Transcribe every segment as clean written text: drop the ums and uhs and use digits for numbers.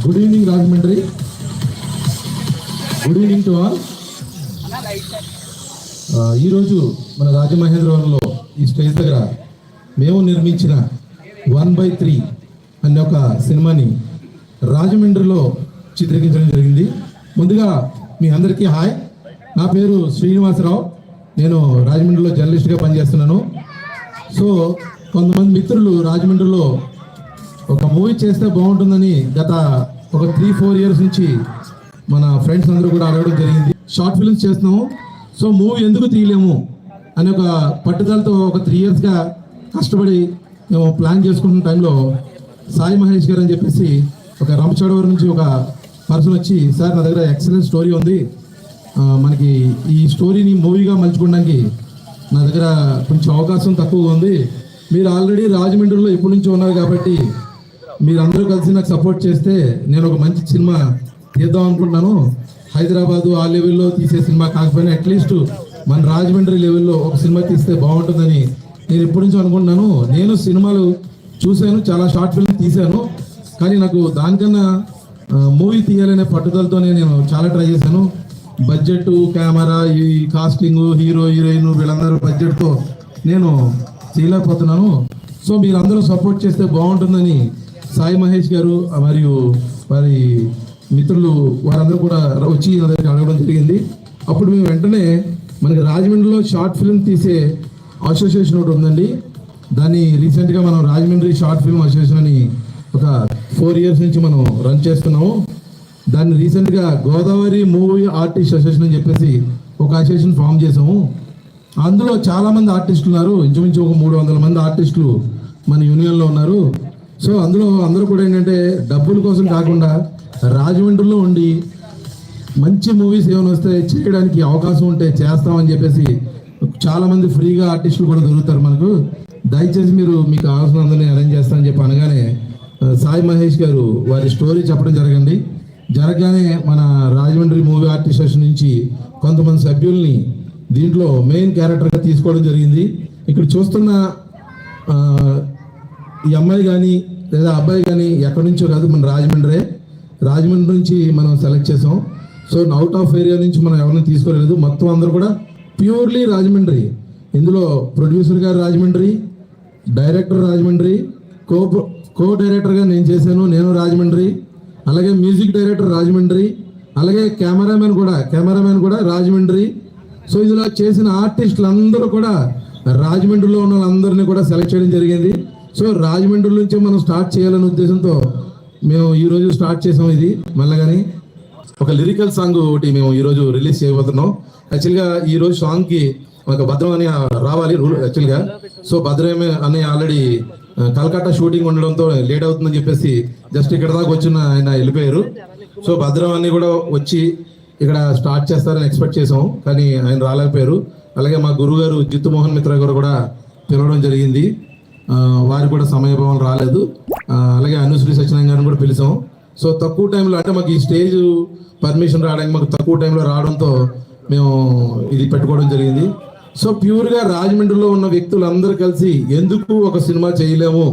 Good evening Rajahmundry. Good evening to all. ఈరోజు మన రాజమహేంద్రవరంలో ఈ స్టేజ్ దగ్గర మేము నిర్మించిన 1/3 అనే ఒక సినిమాని రాజమండ్రిలో చిత్రీకరించడం జరిగింది. ముందుగా మీ అందరికీ హాయ్. నా పేరు శ్రీనివాసరావు. నేను రాజమండ్రిలో జర్నలిస్ట్గా పనిచేస్తున్నాను. సో కొంతమంది మిత్రులు రాజమండ్రిలో ఒక మూవీ చేస్తే బాగుంటుందని గత ఒక 3-4 ఇయర్స్ నుంచి మన ఫ్రెండ్స్ అందరూ కూడా అడగడం జరిగింది. షార్ట్ ఫిల్మ్స్ చేస్తున్నాము, సో మూవీ ఎందుకు తీయలేము అనే ఒక పట్టుదలతో ఒక 3 ఇయర్స్గా కష్టపడి మేము ప్లాన్ చేసుకుంటున్న టైంలో సాయి మహేష్ గారు అని చెప్పేసి ఒక రంపచోడవరం నుంచి ఒక పర్సన్ వచ్చి, సార్ నా దగ్గర ఎక్సలెంట్ స్టోరీ ఉంది, మనకి ఈ స్టోరీని మూవీగా మలుచుకోవడానికి నా దగ్గర కొంచెం అవకాశం తక్కువగా ఉంది, మీరు ఆల్రెడీ రాజమండ్రిలో ఎప్పటి నుంచో ఉన్నారు కాబట్టి మీరందరూ కలిసి నాకు సపోర్ట్ చేస్తే నేను ఒక మంచి సినిమా తీద్దాం అనుకుంటున్నాను. హైదరాబాదు ఆ లెవెల్లో తీసే సినిమా కాకపోయినా అట్లీస్ట్ మన రాజమండ్రి లెవెల్లో ఒక సినిమా తీస్తే బాగుంటుందని నేను ఎప్పటి నుంచో అనుకుంటున్నాను. నేను సినిమాలు చూశాను, చాలా షార్ట్ ఫిల్మ్ తీశాను, కానీ నాకు దానికన్నా మూవీ తీయాలనే పట్టుదలతోనే నేను చాలా ట్రై చేశాను. బడ్జెట్, కెమెరా, ఈ కాస్టింగ్, హీరో హీరోయిన్ వీళ్ళందరూ బడ్జెట్తో నేను చేయలేకపోతున్నాను. సో మీరందరూ సపోర్ట్ చేస్తే బాగుంటుందని సాయి మహేష్ గారు మరియు వారి మిత్రులు వారందరూ కూడా వచ్చి నా దగ్గర అడగడం జరిగింది. అప్పుడు మేము వెంటనే మనకి రాజమండ్రిలో షార్ట్ ఫిల్మ్ తీసే అసోసియేషన్ ఒకటి ఉందండి, దాన్ని రీసెంట్గా మనం రాజమండ్రి షార్ట్ ఫిల్మ్ అసోసియేషన్ అని ఒక 4 ఇయర్స్ నుంచి మనం రన్ చేస్తున్నాము. దాన్ని రీసెంట్గా గోదావరి మూవీ ఆర్టిస్ట్ అసోసియేషన్ అని చెప్పేసి ఒక అసోసియేషన్ ఫామ్ చేసాము. అందులో చాలామంది ఆర్టిస్టులు ఉన్నారు, ఇంచుమించు ఒక 300 మంది ఆర్టిస్టులు మన యూనియన్లో ఉన్నారు. సో అందులో అందరూ కూడా ఏంటంటే డబ్బుల కోసం కాకుండా రాజమండ్రిలో ఉండి మంచి మూవీస్ ఏమైనా వస్తే చేయడానికి అవకాశం ఉంటే చేస్తామని చెప్పేసి చాలామంది ఫ్రీగా ఆర్టిస్టులు కూడా దొరుకుతారు మనకు. దయచేసి మీరు మీకు కావాల్సిన అందరినీ అరేంజ్ చేస్తామని చెప్పి అనగానే సాయి మహేష్ గారు వారి స్టోరీ చెప్పడం జరగగానే మన రాజమండ్రి మూవీ ఆర్టిస్ట్ అసోసియేషన్ నుంచి కొంతమంది సభ్యుల్ని దీంట్లో మెయిన్ క్యారెక్టర్గా తీసుకోవడం జరిగింది. ఇక్కడ చూస్తున్న ఈ అమ్మాయి కానీ లేదా అబ్బాయి కానీ ఎక్కడి నుంచో కాదు, మన రాజమండ్రి నుంచి మనం సెలెక్ట్ చేసాం. సో అవుట్ ఆఫ్ ఏరియా నుంచి మనం ఎవరిని తీసుకోలేదు, మొత్తం అందరూ కూడా ప్యూర్లీ రాజమండ్రి. ఇందులో ప్రొడ్యూసర్ గారు రాజమండ్రి, డైరెక్టర్ రాజమండ్రి, కో డైరెక్టర్గా నేను చేశాను, నేను రాజమండ్రి, అలాగే మ్యూజిక్ డైరెక్టర్ రాజమండ్రి, అలాగే కెమెరామెన్ కూడా రాజమండ్రి. సో ఇందులో చేసిన ఆర్టిస్టులు అందరూ కూడా రాజమండ్రిలో ఉన్న వాళ్ళందరినీ కూడా సెలెక్ట్ చేయడం జరిగింది. సో రాజమండ్రి నుంచే మనం స్టార్ట్ చేయాలనే ఉద్దేశంతో మేము ఈరోజు స్టార్ట్ చేసాం. ఇది మెల్లగాని ఒక లిరికల్ సాంగ్ ఒకటి మేము ఈరోజు రిలీజ్ చేయబోతున్నాం. యాక్చువల్గా ఈరోజు సాంగ్కి ఒక భద్రం అని రావాలి రూల్ యాక్చువల్గా. సో భద్రం అని ఆల్రెడీ కలకత్తా షూటింగ్ ఉండడంతో లేట్ అవుతుందని చెప్పేసి జస్ట్ ఇక్కడ దాకా వచ్చిన ఆయన వెళ్ళిపోయారు. సో భద్రం అని కూడా వచ్చి ఇక్కడ స్టార్ట్ చేస్తారని ఎక్స్పెక్ట్ చేసాం, కానీ ఆయన రాలేకపోయారు. అలాగే మా గురువు గారు జిత్తు మోహన్ మిత్ర గారు కూడా పిలవడం జరిగింది, వారికి కూడా సమయభావం రాలేదు. అలాగే అనుశ్రీ సత్యనారాయణ గారిని కూడా పిలిచాం. సో తక్కువ టైంలో అంటే మాకు ఈ స్టేజ్ పర్మిషన్ రావడానికి మాకు తక్కువ టైంలో రావడంతో మేము ఇది పెట్టుకోవడం జరిగింది. సో ప్యూర్గా రాజమండ్రిలో ఉన్న వ్యక్తులందరూ కలిసి ఎందుకు ఒక సినిమా చేయలేము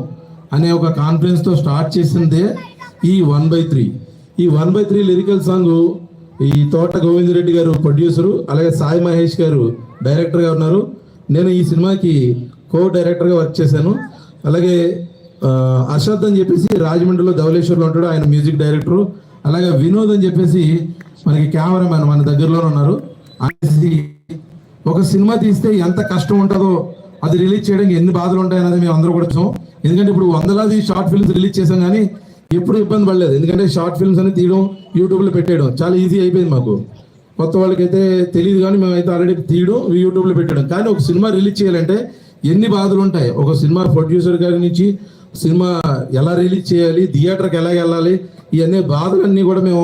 అనే ఒక కాన్ఫిడెన్స్తో స్టార్ట్ చేసిందే ఈ 1/3. ఈ 1/3 లిరికల్ సాంగ్ ఈ తోట గోవిందరెడ్డి గారు ప్రొడ్యూసరు, అలాగే సాయి మహేష్ గారు డైరెక్టర్గా ఉన్నారు. నేను ఈ సినిమాకి కో డైరెక్టర్గా వర్క్ చేశాను. అలాగే అర్షద్ అని చెప్పేసి రాజమండ్రిలో ధవళేశ్వర్లో ఉంటాడు, ఆయన మ్యూజిక్ డైరెక్టరు. అలాగే వినోద్ అని చెప్పేసి మనకి కెమెరామ్యాన్ మన దగ్గరలోనే ఉన్నారు. ఒక సినిమా తీస్తే ఎంత కష్టం ఉంటుందో, అది రిలీజ్ చేయడానికి ఎన్ని బాధలు ఉంటాయన్నది మేము అందరూ కూడా చూసాం. ఎందుకంటే ఇప్పుడు 100 షార్ట్ ఫిల్మ్స్ రిలీజ్ చేసాం, కానీ ఎప్పుడు ఇబ్బంది పడలేదు. ఎందుకంటే షార్ట్ ఫిల్మ్స్ అని తీయడం, యూట్యూబ్లో పెట్టేయడం చాలా ఈజీ అయిపోయింది. మాకు కొత్త వాళ్ళకైతే తెలియదు, కానీ మేమైతే ఆల్రెడీ తీయడం, యూట్యూబ్లో పెట్టడం. కానీ ఒక సినిమా రిలీజ్ చేయాలంటే ఎన్ని బాధలు ఉంటాయి. ఒక సినిమా ప్రొడ్యూసర్ గారి నుంచి సినిమా ఎలా రిలీజ్ చేయాలి, థియేటర్కి ఎలా వెళ్ళాలి, ఇవన్నీ బాధలన్నీ కూడా మేము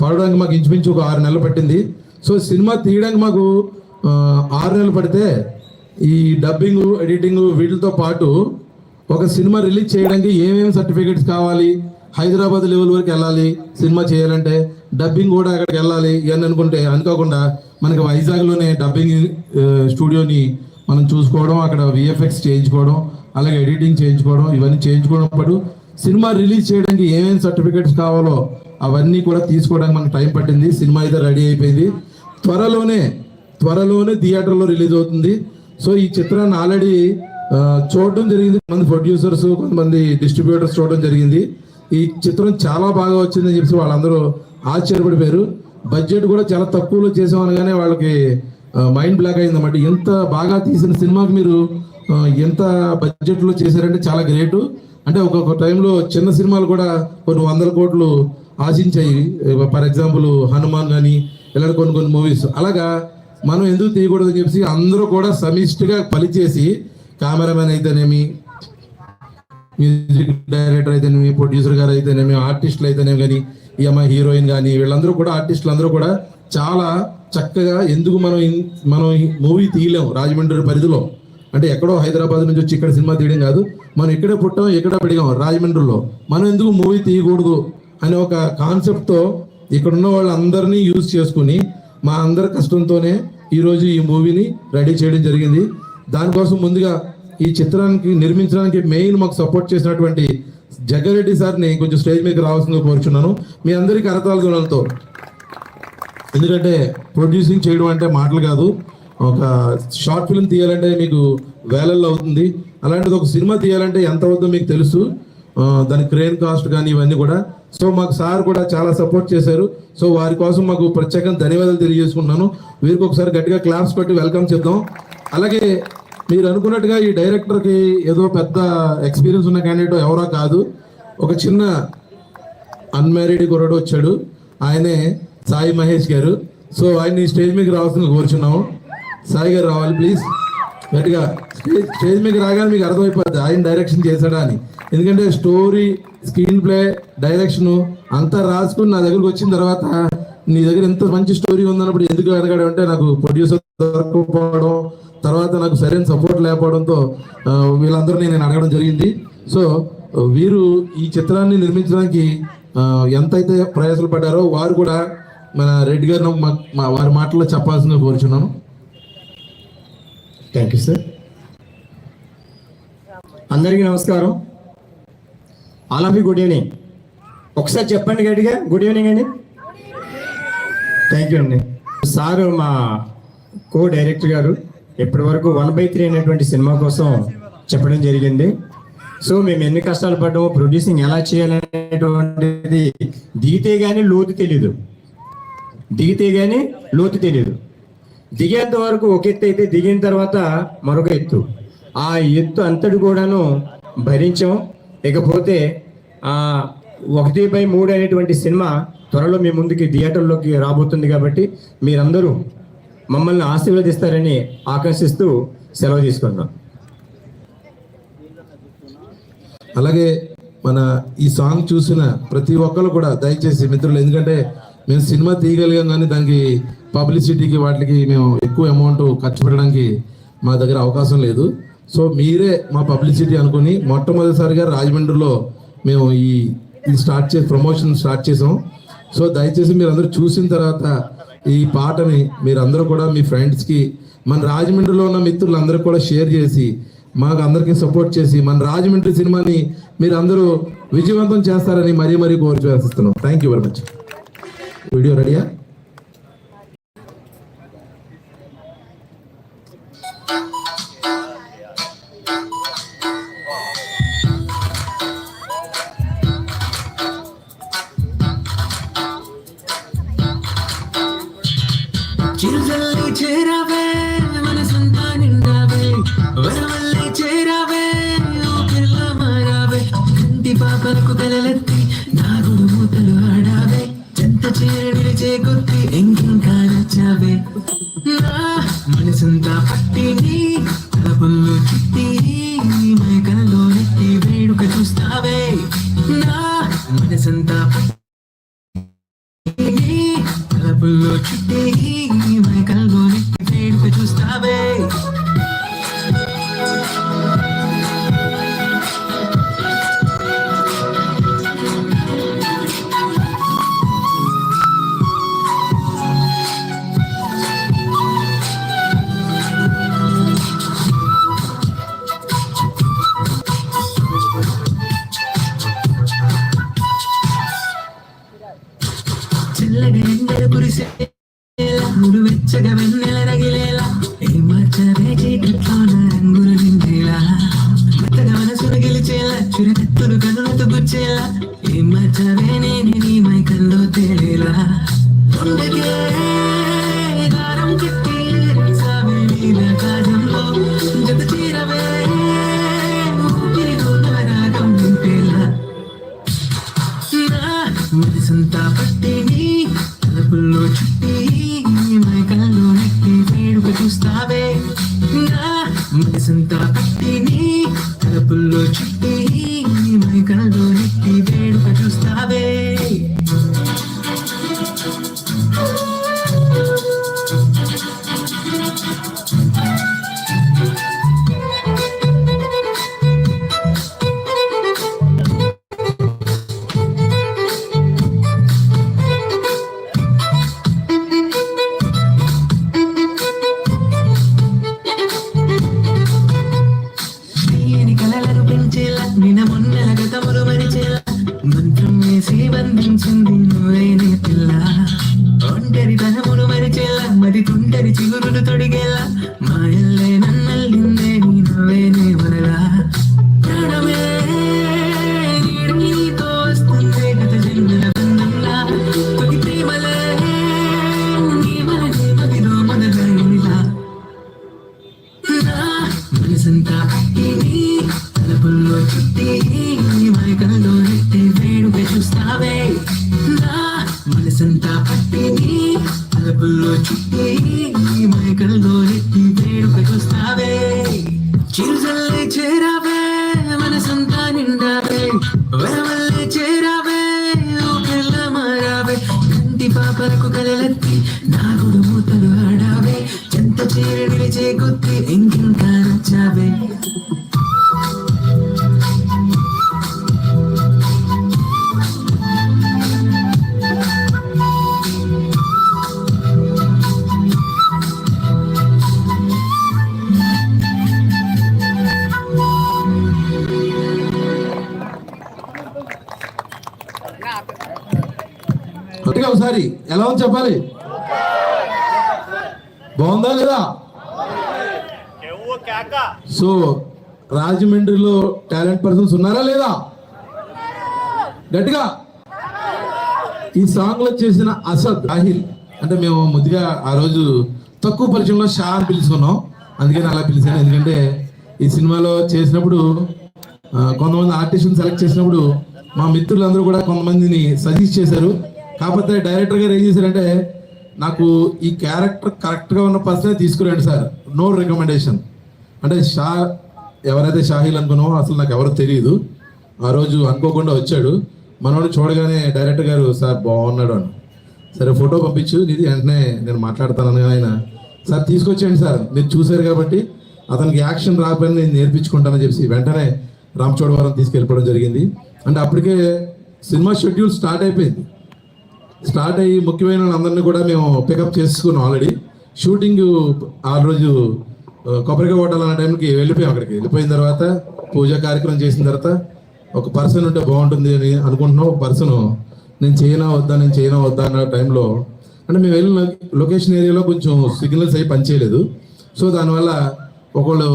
పడడానికి మాకు ఇంచుమించు ఒక 6 నెలలు పట్టింది. సో సినిమా తీయడానికి మాకు 6 నెలలు పడితే ఈ డబ్బింగ్, ఎడిటింగ్ వీటితో పాటు ఒక సినిమా రిలీజ్ చేయడానికి ఏమేమి సర్టిఫికేట్స్ కావాలి, హైదరాబాద్ లెవెల్ వరకు వెళ్ళాలి సినిమా చేయాలంటే, డబ్బింగ్ కూడా అక్కడికి వెళ్ళాలి ఇవన్నీ అనుకోకుండా మనకి వైజాగ్లోనే డబ్బింగ్ స్టూడియోని మనం చూసుకోవడం, అక్కడ విఎఫ్ఎక్స్ చేయించుకోవడం, అలాగే ఎడిటింగ్ చేయించుకోవడం, ఇవన్నీ చేయించుకోవడం పాటు సినిమా రిలీజ్ చేయడానికి ఏమేమి సర్టిఫికేట్స్ కావాలో అవన్నీ కూడా తీసుకోవడానికి మనకు టైం పట్టింది. సినిమా అయితే రెడీ అయిపోయింది. త్వరలోనే థియేటర్లో రిలీజ్ అవుతుంది. సో ఈ చిత్రాన్ని ఆల్రెడీ చూడడం జరిగింది. కొంతమంది ప్రొడ్యూసర్స్, కొంతమంది డిస్ట్రిబ్యూటర్స్ చూడడం జరిగింది. ఈ చిత్రం చాలా బాగా వచ్చిందని చెప్పి వాళ్ళందరూ ఆశ్చర్యపడిపోయారు. బడ్జెట్ కూడా చాలా తక్కువలో చేసామనగానే వాళ్ళకి మైండ్ బ్లాక్ అయిందన్నమాట. ఎంత బాగా తీసిన సినిమాకి మీరు ఎంత బడ్జెట్లో చేశారంటే చాలా గ్రేటు. అంటే ఒక్కొక్క టైంలో చిన్న సినిమాలు కూడా కొన్ని 100 కోట్లు ఆశించాయి. ఫర్ ఎగ్జాంపుల్ హనుమాన్ కానీ ఇలాంటి కొన్ని మూవీస్. అలాగా మనం ఎందుకు తీయకూడదని చెప్పి అందరూ కూడా సమిష్టిగా పనిచేసి, కెమెరామెన్ అయితేనేమి, మ్యూజిక్ డైరెక్టర్ అయితేనేమి, ప్రొడ్యూసర్ గారు అయితేనేమి, ఆర్టిస్టులు అయితేనేమి కానీ, ఈ అమ్మాయి హీరోయిన్ కానీ, వీళ్ళందరూ కూడా ఆర్టిస్టులు అందరూ కూడా చాలా చక్కగా ఎందుకు మనం మూవీ తీయలేము రాజమండ్రి పరిధిలో, అంటే ఎక్కడో హైదరాబాద్ నుంచి వచ్చి ఇక్కడ సినిమా తీయడం కాదు, మనం ఇక్కడే పుట్టాం, ఇక్కడే పెరిగాం రాజమండ్రిలో, మనం ఎందుకు మూవీ తీయకూడదు అనే ఒక కాన్సెప్ట్తో ఇక్కడ ఉన్న వాళ్ళందరినీ యూజ్ చేసుకుని మా అందరి కష్టంతోనే ఈరోజు ఈ మూవీని రెడీ చేయడం జరిగింది. దానికోసం ముందుగా ఈ చిత్రానికి నిర్మించడానికి మెయిన్ మాకు సపోర్ట్ చేసినటువంటి జగ్గారెడ్డి సార్ని కొంచెం స్టేజ్ మీద రావాల్సిందిగా కోరుచున్నాను. మీ అందరికీ కరతాళ ధ్వనులతో. ఎందుకంటే ప్రొడ్యూసింగ్ చేయడం అంటే మాటలు కాదు. ఒక షార్ట్ ఫిల్మ్ తీయాలంటే మీకు వేలల్లో అవుతుంది. అలాంటిది ఒక సినిమా తీయాలంటే ఎంత అవుతుందో మీకు తెలుసు. దాని క్రేన్ కాస్ట్ కానీ ఇవన్నీ కూడా. సో మాకు సార్ కూడా చాలా సపోర్ట్ చేశారు. సో వారి కోసం మాకు ప్రత్యేకంగా ధన్యవాదాలు తెలియజేసుకున్నాను. వీరికి ఒకసారి గట్టిగా క్లాప్స్ పెట్టి వెల్కమ్ చెప్దాం. అలాగే మీరు అనుకున్నట్టుగా ఈ డైరెక్టర్కి ఏదో పెద్ద ఎక్స్పీరియన్స్ ఉన్న క్యాండిడేట్ ఎవరో కాదు. ఒక చిన్న అన్మ్యారీడ్ కుర్రాడు వచ్చాడు, ఆయనే సాయి మహేష్ గారు. సో ఆయన్ని స్టేజ్ మీద రావాల్సింది కోరుచున్నాము. సాయి గారు రావాలి ప్లీజ్. గట్టిగా స్టేజ్ మీద రాగానే మీకు అర్థమైపోద్ది ఆయన డైరెక్షన్ చేశాడా అని. ఎందుకంటే స్టోరీ, స్క్రీన్ ప్లే, డైరెక్షన్ అంతా రాసుకుని నా దగ్గరకు వచ్చిన తర్వాత నీ దగ్గర ఎంత మంచి స్టోరీ ఉందన్నప్పుడు ఎందుకు అడగడం అంటే నాకు ప్రొడ్యూసర్ దొరకకపోవడం, తర్వాత నాకు సరైన సపోర్ట్ లేకపోవడంతో వీళ్ళందరూ నేను అడగడం జరిగింది. సో వీరు ఈ చిత్రాన్ని నిర్మించడానికి ఎంతైతే ప్రయాసాలు పడ్డారో వారు కూడా మన రెడ్డి గారు వారి మాటల్లో చెప్పాల్సిందిగా కోరుచున్నాను. Thank you sir. అందరికీ నమస్కారం. All of you good evening. ఒకసారి చెప్పండి గట్టిగా, గుడ్ ఈవినింగ్ అండి. థ్యాంక్ యూ అండి. సారు మా కో డైరెక్టర్ గారు ఇప్పటి వరకు 1/3 అనేటువంటి సినిమా కోసం చెప్పడం జరిగింది. సో మేము ఎన్ని కష్టాలు పడ్డామో, ప్రొడ్యూసింగ్ ఎలా చేయాలనేటువంటిది దిగితే కానీ లోతు తెలీదు. దిగేంత వరకు ఒక ఎత్తు అయితే, దిగిన తర్వాత మరొక ఎత్తు. ఆ ఎత్తు అంతటి కూడాను భరించాం. ఇకపోతే 1/3 అనేటువంటి సినిమా త్వరలో మీ ముందుకి థియేటర్లోకి రాబోతుంది. కాబట్టి మీరందరూ మమ్మల్ని ఆశీర్వదిస్తారని ఆకాంక్షిస్తూ సెలవు తీసుకుంటున్నాం. అలాగే మన ఈ సాంగ్ చూసిన ప్రతి ఒక్కరు కూడా దయచేసి మిత్రులు, ఎందుకంటే మేము సినిమా తీయగలిగాం కానీ దానికి పబ్లిసిటీకి వాటికి మేము ఎక్కువ అమౌంట్ ఖర్చు పెట్టడానికి మా దగ్గర అవకాశం లేదు. సో మీరే మా పబ్లిసిటీ అనుకుని మొట్టమొదటిసారిగా రాజమండ్రిలో మేము ఈ ప్రమోషన్ స్టార్ట్ చేసాం. సో దయచేసి మీరు అందరూ చూసిన తర్వాత ఈ పాటని మీరందరూ కూడా మీ ఫ్రెండ్స్కి, మన రాజమండ్రిలో ఉన్న మిత్రులందరూ కూడా షేర్ చేసి మాకు అందరికీ సపోర్ట్ చేసి మన రాజమండ్రి సినిమాని మీరు అందరూ విజయవంతం చేస్తారని మరీ కోరి చేస్తున్నాం. Thank you very much. Video రెడీయా? చిరుజల్లి చేరావే మనసంతా నిండావే, వరవల్లి చేరావే ఊపిరిలా మారావే, కంటి పాపలకు కలలెత్తి నాగుడు మూతలు ఆడావే, చెంత చేరడిని చేకొత్తి ఇంకింకా నచ్చావే, నా మనసంతా పట్టి నీ తలపుల్లో చుట్టి మేకల్లో నెత్తి వేడుక చూస్తావే, నా మనసంతా తలపుల్లో చుట్టి మేకల్లో నెత్తి వేడుక చూస్తావే. చల్లగా ఎండలు కురిసేలా నువ్వు వెచ్చగా వెన్నెల రగిలేలా ఏ మార్చవే చీకట్లోన రంగులు నిండేలా మెత్తగా మనసును గెలిచేలా చురకత్తులు కనులతో గుచ్చేలా ఏ మార్చవే నేను నీ మైకల్లో తేలేలా ఉండగే దారం కట్టి సావే నీల కాజంలో జత చీరవే ఊపిరిలో నవరాగం నింపేలా మనసంతా పట్టి తలుపుల్లో చుట్టి మైకల్లో నెట్టి వేడుక చూస్తావే మనసంతా పట్టి తలుపుల్లో చుట్టి మైకల్లో నెట్టి వేడుక చూస్తావే నిన్న మొన్నల గతములు మరిచేలా మంత్రం వేసి బంధించింది నువ్వేనే పిల్ల ఒంటరి తనములు మరిచేలా మరి తుంటరి చిగురులు తొడిగేలా మాయల్లే నన్నల్లిందే నువ్వేనే వరలా ప్రాణమే నీతో వస్తుంది గత జన్మల బంధంలా తొలి ప్రేమలే నీ మననే మదిలో మొదలైనలా మనసంతా పట్టి తలుపుల్లో చుట్టి మైకల్లో నెట్టి వేడుక చూస్తావే మనసంతా పట్టి తలుపుల్లో చుట్టి మైకల్లో నెట్టి వేడుక చూస్తావే చిరుజల్లే చేరావే మనసంతా నిండావే వరవల్లే చేరావే ఊపిర్ల మారావే కంటి పాపలకు కలలెత్తి నాగుడు మూతలు ఆడావే చెంత చేరడివి చేకొత్తి ఇంకింకా నచ్చావే గట్టిగా ఒకసారి ఎలా ఉంది చెప్పాలి, బాగుందా లేదా? సో రాజమండ్రిలో టాలెంట్ పర్సన్స్ ఉన్నారా లేదా? గట్టిగా. ఈ సాంగ్ లో చేసిన అసద్ రాహిల్ అంటే మేము ముద్దుగా ఆ రోజు తక్కువ పరిచయంలో షా అని పిలుచుకున్నాం, అందుకని అలా పిలిచాను. ఎందుకంటే ఈ సినిమాలో చేసినప్పుడు కొంతమంది ఆర్టిస్ట్ని సెలెక్ట్ చేసినప్పుడు మా మిత్రులందరూ కూడా కొంతమందిని సజెస్ట్ చేశారు. కాకపోతే డైరెక్టర్ గారు ఏం చేశారంటే, నాకు ఈ క్యారెక్టర్ కరెక్ట్గా ఉన్న పర్సనే తీసుకురండి సార్, నో రికమెండేషన్ అంటే ఎవరైతే షాహిల్ అనుకున్నామో అసలు నాకు ఎవరో తెలియదు. ఆ రోజు అనుకోకుండా వచ్చాడు, మనోడు చూడగానే డైరెక్టర్ గారు సార్ బాగున్నాడు అని, సరే ఫోటో పంపించు ఇది వెంటనే నేను మాట్లాడతాను. ఆయన సార్ తీసుకొచ్చేయండి సార్, మీరు చూశారు కాబట్టి అతనికి యాక్షన్ రాకపోయినా నేను నేర్పించుకుంటానని చెప్పి వెంటనే రామచోడవరం తీసుకెళ్ళిపోవడం జరిగింది. అంటే అప్పటికే సినిమా షెడ్యూల్ స్టార్ట్ అయిపోయింది. స్టార్ట్ అయ్యి ముఖ్యమైన అందరినీ కూడా మేము పికప్ చేసుకున్నాం. ఆల్రెడీ షూటింగ్ ఆ రోజు కొబ్బరికాయ కొట్టాలన్న టైంకి వెళ్ళిపోయాం. అక్కడికి వెళ్ళిపోయిన తర్వాత పూజా కార్యక్రమం చేసిన తర్వాత ఒక పర్సన్ ఉంటే బాగుంటుంది అని అనుకుంటున్నాం. ఒక పర్సన్ నేను చేయనా వద్దా అన్న టైంలో అంటే మేము వెళ్ళిన లొకేషన్ ఏరియాలో కొంచెం సిగ్నల్స్ అయ్యి పనిచేయలేదు. సో దానివల్ల ఒకళ్ళు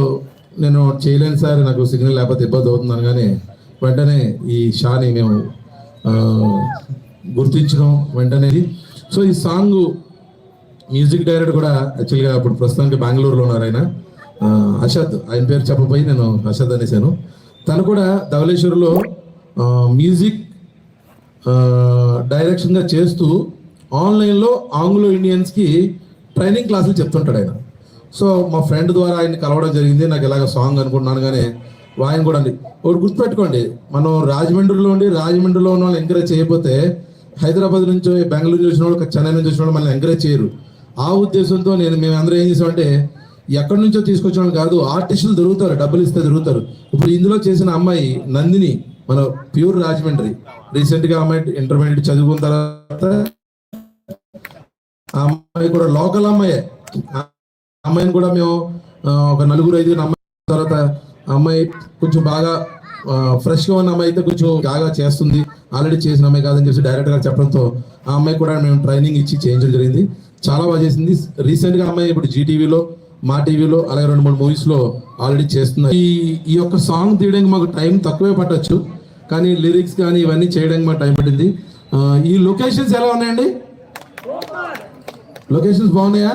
నేను చేయలేను సార్, నాకు సిగ్నల్ లేకపోతే ఇబ్బంది అవుతుంది అనగానే వెంటనే ఈ షాని మేము గుర్తించడం వెంటనే. సో ఈ సాంగ్ మ్యూజిక్ డైరెక్టర్ కూడా యాక్చువల్గా ఇప్పుడు ప్రస్తుతానికి బెంగళూరులో ఉన్నారు ఆయన, అషద్. ఆయన పేరు చెప్పబోయి నేను అషద్ అనేసాను. తను కూడా ధవళేశ్వరిలో మ్యూజిక్ డైరెక్షన్గా చేస్తూ ఆన్లైన్లో ఆంగ్లో ఇండియన్స్కి ట్రైనింగ్ క్లాసులు చెప్తుంటాడు ఆయన. సో మా ఫ్రెండ్ ద్వారా ఆయన కలవడం జరిగింది. నాకు ఇలాగ సాంగ్ అనుకుంటున్నాను కానీ ఆయన కూడా అండి ఒకటి గుర్తుపెట్టుకోండి, మనం రాజమండ్రిలో ఉన్న వాళ్ళు ఎంకరేజ్ చేయకపోతే హైదరాబాద్ నుంచి బెంగళూరు నుంచి వచ్చిన వాళ్ళు చెన్నై నుంచి వచ్చిన వాళ్ళు మనల్ని ఎంకరేజ్ చేయరు. ఆ ఉద్దేశంతో మేము అందరూ ఏం చేసామంటే ఎక్కడి నుంచో తీసుకొచ్చిన వాళ్ళు కాదు, ఆర్టిస్టులు దొరుకుతారు, డబ్బులు ఇస్తే దొరుకుతారు. ఇప్పుడు ఇందులో చేసిన అమ్మాయి నందిని మన ప్యూర్ రాజమండ్రి, రీసెంట్గా అమ్మాయి ఇంటర్మీడియట్ చదువుకున్న తర్వాత ఆ అమ్మాయి కూడా లోకల్ అమ్మాయే. అమ్మాయిని కూడా మేము ఒక 4-5 అమ్మాయి తర్వాత అమ్మాయి కొంచెం బాగా ఫ్రెష్గా ఉన్న అమ్మాయి అయితే కొంచెం బాగా చేస్తుంది, ఆల్రెడీ చేసిన అమ్మాయి కాదని చెప్పి డైరెక్టర్ గారు చెప్పడంతో ఆ అమ్మాయి కూడా మేము ట్రైనింగ్ ఇచ్చి చేయించడం జరిగింది. చాలా బాగా చేసింది. రీసెంట్గా అమ్మాయి ఇప్పుడు జీటీవీలో, మా టీవీలో, అలాగే 2-3 మూవీస్లో ఆల్రెడీ చేస్తున్నారు. ఈ యొక్క సాంగ్ తీయడానికి మాకు టైం తక్కువే పట్టొచ్చు, కానీ లిరిక్స్ కానీ ఇవన్నీ చేయడానికి మాకు టైం పట్టింది. ఈ లొకేషన్స్ ఎలా ఉన్నాయండి? లొకేషన్స్ బాగున్నాయా?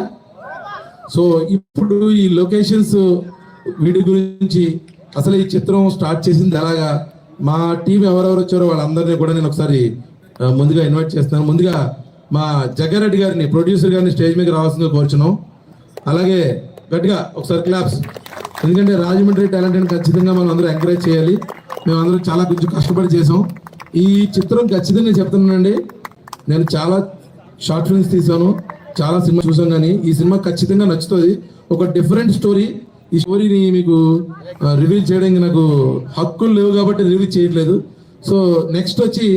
సో ఇప్పుడు ఈ లొకేషన్స్ వీడి గురించి, అసలు ఈ చిత్రం స్టార్ట్ చేసింది ఎలాగా, మా టీం ఎవరెవరు వచ్చారో వాళ్ళందరినీ కూడా నేను ఒకసారి ముందుగా ఇన్వైట్ చేస్తున్నాను. ముందుగా మా జగ్గారెడ్డి గారిని, ప్రొడ్యూసర్ గారిని స్టేజ్ మీద రావాల్సిందిగా కోరుచున్నాం. అలాగే గట్టిగా ఒకసారి క్లాప్స్, ఎందుకంటే రాజమండ్రి టాలెంట్ని ఖచ్చితంగా మనం అందరూ ఎంకరేజ్ చేయాలి. మేమందరం చాలా కొంచెం కష్టపడి చేసాం. ఈ చిత్రం ఖచ్చితంగా చెప్తున్నానండి, నేను చాలా షార్ట్ ఫిల్మ్స్ తీసాను, చాలా సినిమా చూసాం, కానీ ఈ సినిమా ఖచ్చితంగా నచ్చుతుంది. ఒక డిఫరెంట్ స్టోరీ. ఈ స్టోరీని మీకు రివీల్ చేయడానికి నాకు హక్కులు లేవు కాబట్టి రివీల్ చేయట్లేదు. సో నెక్స్ట్ వచ్చి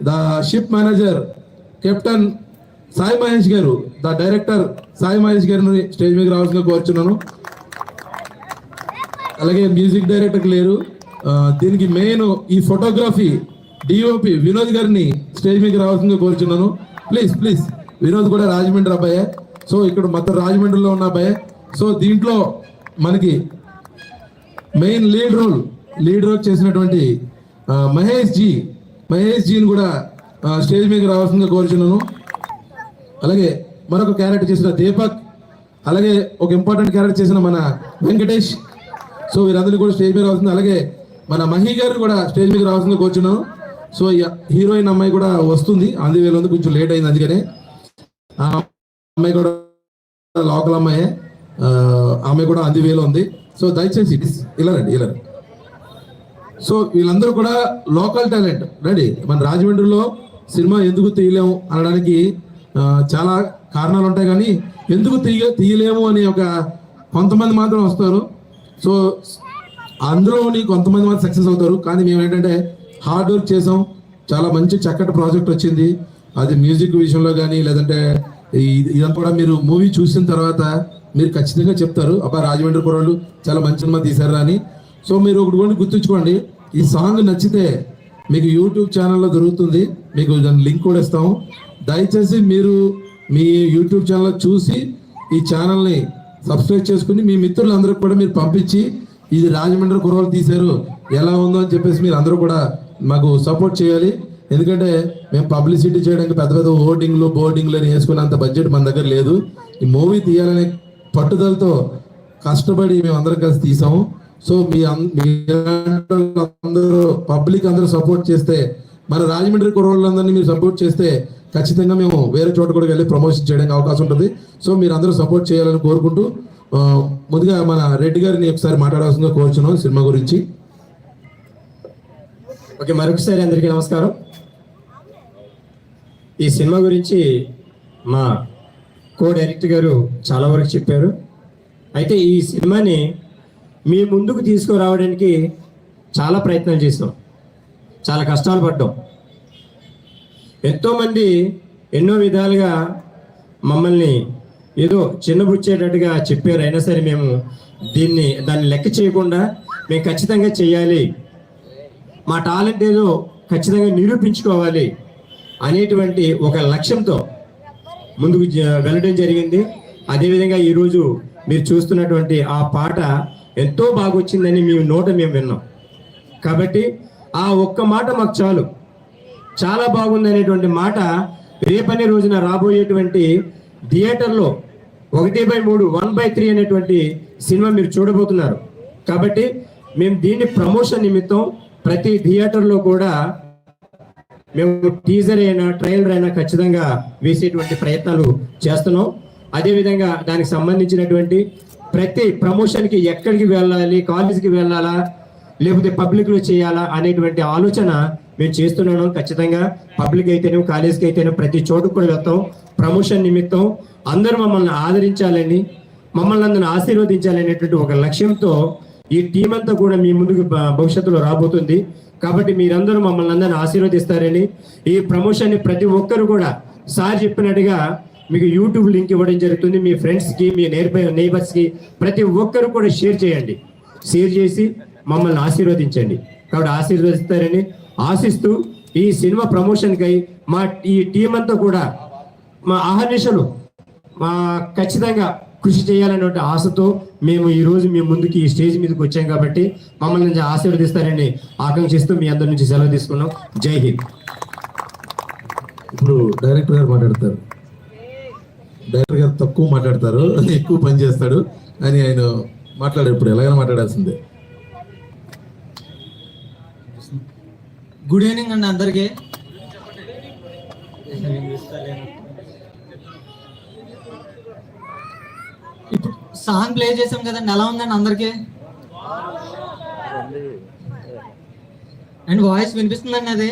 the ship manager captain Sai Mahesh గారు, ద డైరెక్టర్ సాయి మహేష్ గారిని స్టేజ్ మీద రావాల్సిందిగా కోరుచున్నాను. అలాగే మ్యూజిక్ డైరెక్టర్ లేరు, దీనికి మెయిన్ ఈ ఫోటోగ్రఫీ డిఓపి వినోద్ గారిని స్టేజ్ మీద రావాల్సిందిగా కోరుచున్నాను. ప్లీజ్ ప్లీజ్, వినోద్ కూడా రాజమండ్రి అబ్బాయే. సో ఇక్కడ మొత్తం రాజమండ్రిలో ఉన్న అబ్బాయే. సో దీంట్లో మనకి మెయిన్ లీడ్ రోల్ చేసినటువంటి మహేష్ జీని కూడా స్టేజ్ మీద రావాల్సిందిగా కోరుచున్నాను. అలాగే మరొక క్యారెక్టర్ చేసిన దీపక్, అలాగే ఒక ఇంపార్టెంట్ క్యారెక్టర్ చేసిన మన వెంకటేష్. సో వీరందరినీ కూడా స్టేజ్ మీద రావాల్సింది. అలాగే మన మహి గారు కూడా స్టేజ్ మీద రావాల్సిందిగా కోరుచున్నాను. సో హీరోయిన్ అమ్మాయి కూడా వస్తుంది, అంది వేలు ఉంది, కొంచెం లేట్ అయింది, అందుకనే ఆ అమ్మాయి కూడా లోకల్ అమ్మాయే, ఆమె కూడా అంది వేలో ఉంది. సో దయచేసి ఇలా రండి. సో వీళ్ళందరూ కూడా లోకల్ టాలెంట్. రెడీ, మన రాజమండ్రిలో సినిమా ఎందుకు తీయలేము అనడానికి చాలా కారణాలు ఉంటాయి, కానీ ఎందుకు తీయలేము అని ఒక కొంతమంది మాత్రం వస్తారు. సో అందులోని కొంతమంది మాత్రం సక్సెస్ అవుతారు. కానీ మేము ఏంటంటే హార్డ్ వర్క్ చేసాం, చాలా మంచి చక్కటి ప్రాజెక్ట్ వచ్చింది. అది మ్యూజిక్ విషయంలో కానీ లేదంటే ఇదంతా కూడా మీరు మూవీ చూసిన తర్వాత మీరు ఖచ్చితంగా చెప్తారు, అబ్బా రాజమండ్రి కుర్రాళ్ళు చాలా మంచి సినిమా తీశారా అని. సో మీరు ఒకటి కూడా గుర్తుంచుకోండి, ఈ సాంగ్ నచ్చితే మీకు యూట్యూబ్ ఛానల్లో దొరుకుతుంది, మీకు దాని లింక్ కూడా ఇస్తాము. దయచేసి మీరు మీ యూట్యూబ్ ఛానల్ చూసి ఈ ఛానల్ని సబ్స్క్రైబ్ చేసుకుని మీ మిత్రులందరికీ కూడా మీరు పంపించి, ఇది రాజమండ్రి కుర్రాళ్ళు తీశారు ఎలా ఉందో అని చెప్పేసి మీరు అందరూ కూడా మాకు సపోర్ట్ చేయాలి. ఎందుకంటే మేము పబ్లిసిటీ చేయడానికి పెద్ద పెద్ద బోర్డింగ్లు అని వేసుకున్నంత బడ్జెట్ మన దగ్గర లేదు. ఈ మూవీ తీయాలనే పట్టుదలతో కష్టపడి మేము అందరం కలిసి తీసాము. సో మీ అందరూ పబ్లిక్ అందరూ సపోర్ట్ చేస్తే, మన రాజమండ్రి కుర్రోళ్ళందరినీ మీరు సపోర్ట్ చేస్తే ఖచ్చితంగా మేము వేరే చోట కూడా వెళ్ళి ప్రమోషన్ చేయడానికి అవకాశం ఉంటుంది. సో మీరు అందరూ సపోర్ట్ చేయాలని కోరుకుంటూ ముందుగా మన రెడ్డి గారిని ఒకసారి మాట్లాడాల్సిందిగా కోరుచున్నాం సినిమా గురించి. ఓకే, మరొకసారి అందరికీ నమస్కారం. ఈ సినిమా గురించి మా డైరెక్టర్ గారు చాలా వరకు చెప్పారు. అయితే ఈ సినిమాని మీ ముందుకు తీసుకురావడానికి చాలా ప్రయత్నాలు చేసాం, చాలా కష్టాలు పడ్డాం. ఎంతోమంది ఎన్నో విధాలుగా మమ్మల్ని ఏదో చిన్నబుచ్చేటట్టుగా చెప్పారు. అయినా సరే మేము దాన్ని లెక్క చేయకుండా మేము ఖచ్చితంగా చేయాలి, మా టాలెంట్ ఏదో ఖచ్చితంగా నిరూపించుకోవాలి అనేటువంటి ఒక లక్ష్యంతో ముందుకు వెళ్ళడం జరిగింది. అదేవిధంగా ఈరోజు మీరు చూస్తున్నటువంటి ఆ పాట ఎంతో బాగా వచ్చిందని మేము విన్నాం. కాబట్టి ఆ ఒక్క మాట మాకు చాలు, చాలా బాగుంది అనేటువంటి మాట రేపనే రోజున రాబోయేటువంటి థియేటర్లో 1/3 1/3 అనేటువంటి సినిమా మీరు చూడబోతున్నారు. కాబట్టి మేము దీన్ని ప్రమోషన్ నిమిత్తం ప్రతి థియేటర్లో కూడా మేము టీజర్ అయినా ట్రైలర్ అయినా ఖచ్చితంగా వేసేటువంటి ప్రయత్నాలు చేస్తున్నాం. అదేవిధంగా దానికి సంబంధించినటువంటి ప్రతి ప్రమోషన్కి ఎక్కడికి వెళ్ళాలి, కాలేజీకి వెళ్ళాలా లేకపోతే పబ్లిక్లో చేయాలా అనేటువంటి ఆలోచన మేము చేస్తున్నాను. ఖచ్చితంగా పబ్లిక్ అయితేనే, కాలేజీకి అయితేనే ప్రతి చోటుకు కూడా వెళ్తాం. ప్రమోషన్ నిమిత్తం అందరూ మమ్మల్ని ఆదరించాలని, మమ్మల్ని అందరిని ఆశీర్వదించాలనేటువంటి ఒక లక్ష్యంతో ఈ టీం అంతా కూడా మీ ముందుకు భవిష్యత్తులో రాబోతుంది. కాబట్టి మీరందరూ మమ్మల్ని అందరిని ఆశీర్వదిస్తారని, ఈ ప్రమోషన్ని ప్రతి ఒక్కరు కూడా సార్ చెప్పినట్టుగా మీకు యూట్యూబ్ లింక్ ఇవ్వడం జరుగుతుంది. మీ ఫ్రెండ్స్కి, మీ నైబర్స్కి ప్రతి ఒక్కరు కూడా షేర్ చేయండి. షేర్ చేసి మమ్మల్ని ఆశీర్వదించండి. కాబట్టి ఆశీర్వదిస్తారని ఆశిస్తూ ఈ సినిమా ప్రమోషన్కై మా ఈ టీం అంతా కూడా మా ఆహర్నిశలు మా ఖచ్చితంగా కృషి చేయాలనే ఆశతో మేము ఈ రోజు మీ ముందుకి ఈ స్టేజ్ మీదకి వచ్చాం కాబట్టి మమ్మల్ని ఆశీర్వదిస్తారని ఆకాంక్షిస్తూ మీ అందరి నుంచి సెలవు తీసుకున్నాం. జై హింద్. ఇప్పుడు డైరెక్టర్ గారు మాట్లాడతారు. డైరెక్టర్ గారు తక్కువ మాట్లాడతారు, ఎక్కువ పని చేస్తాడు అని ఆయన మాట్లాడారు. ఇప్పుడు ఎలాగైనా మాట్లాడాల్సిందే. గుడ్ ఈవినింగ్ అండి అందరికీ. ఇప్పుడు సాంగ్ ప్లే చేసాం కదండి, ఎలా ఉందండి అందరికీ? అండ్ వాయిస్ వినిపిస్తుందండి అది?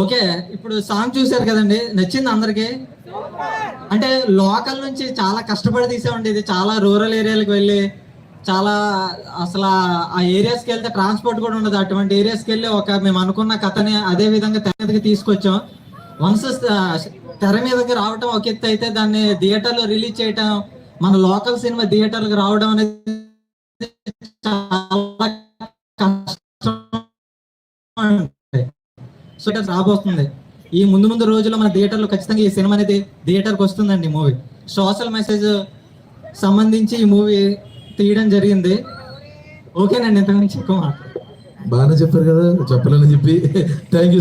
ఓకే. ఇప్పుడు సాంగ్ చూసారు కదండి, నచ్చింది అందరికీ? అంటే లోకల్ నుంచి చాలా కష్టపడి తీసామండి. ఇది చాలా రూరల్ ఏరియాలకు వెళ్ళి చాలా అసలు ఆ ఏరియాస్కి వెళ్తే ట్రాన్స్పోర్ట్ కూడా ఉండదు. అటువంటి ఏరియాస్కి వెళ్ళి మేము అనుకున్న కథని అదే విధంగా తెర మీదకి తీసుకొచ్చాం. వన్స్ తెర మీదకి రావటం ఒక ఎత్తు అయితే, దాన్ని థియేటర్లో రిలీజ్ చేయటం, మన లోకల్ సినిమా థియేటర్లకు రావడం అనేది చాలా కష్టం. సో రాబోతుంది ఈ ముందు రోజుల్లో మన థియేటర్లో ఖచ్చితంగా ఈ సినిమా అనేది థియేటర్కి వస్తుందండి. మూవీ సోషల్ మెసేజ్ సంబంధించి ఈ మూవీ తీయడం జరిగింది. ఓకేనండి, ఇంతకు మించి ఎక్కువ బాగానే చెప్పారు కదా, చెప్పలేని చెప్పి థ్యాంక్ యూ.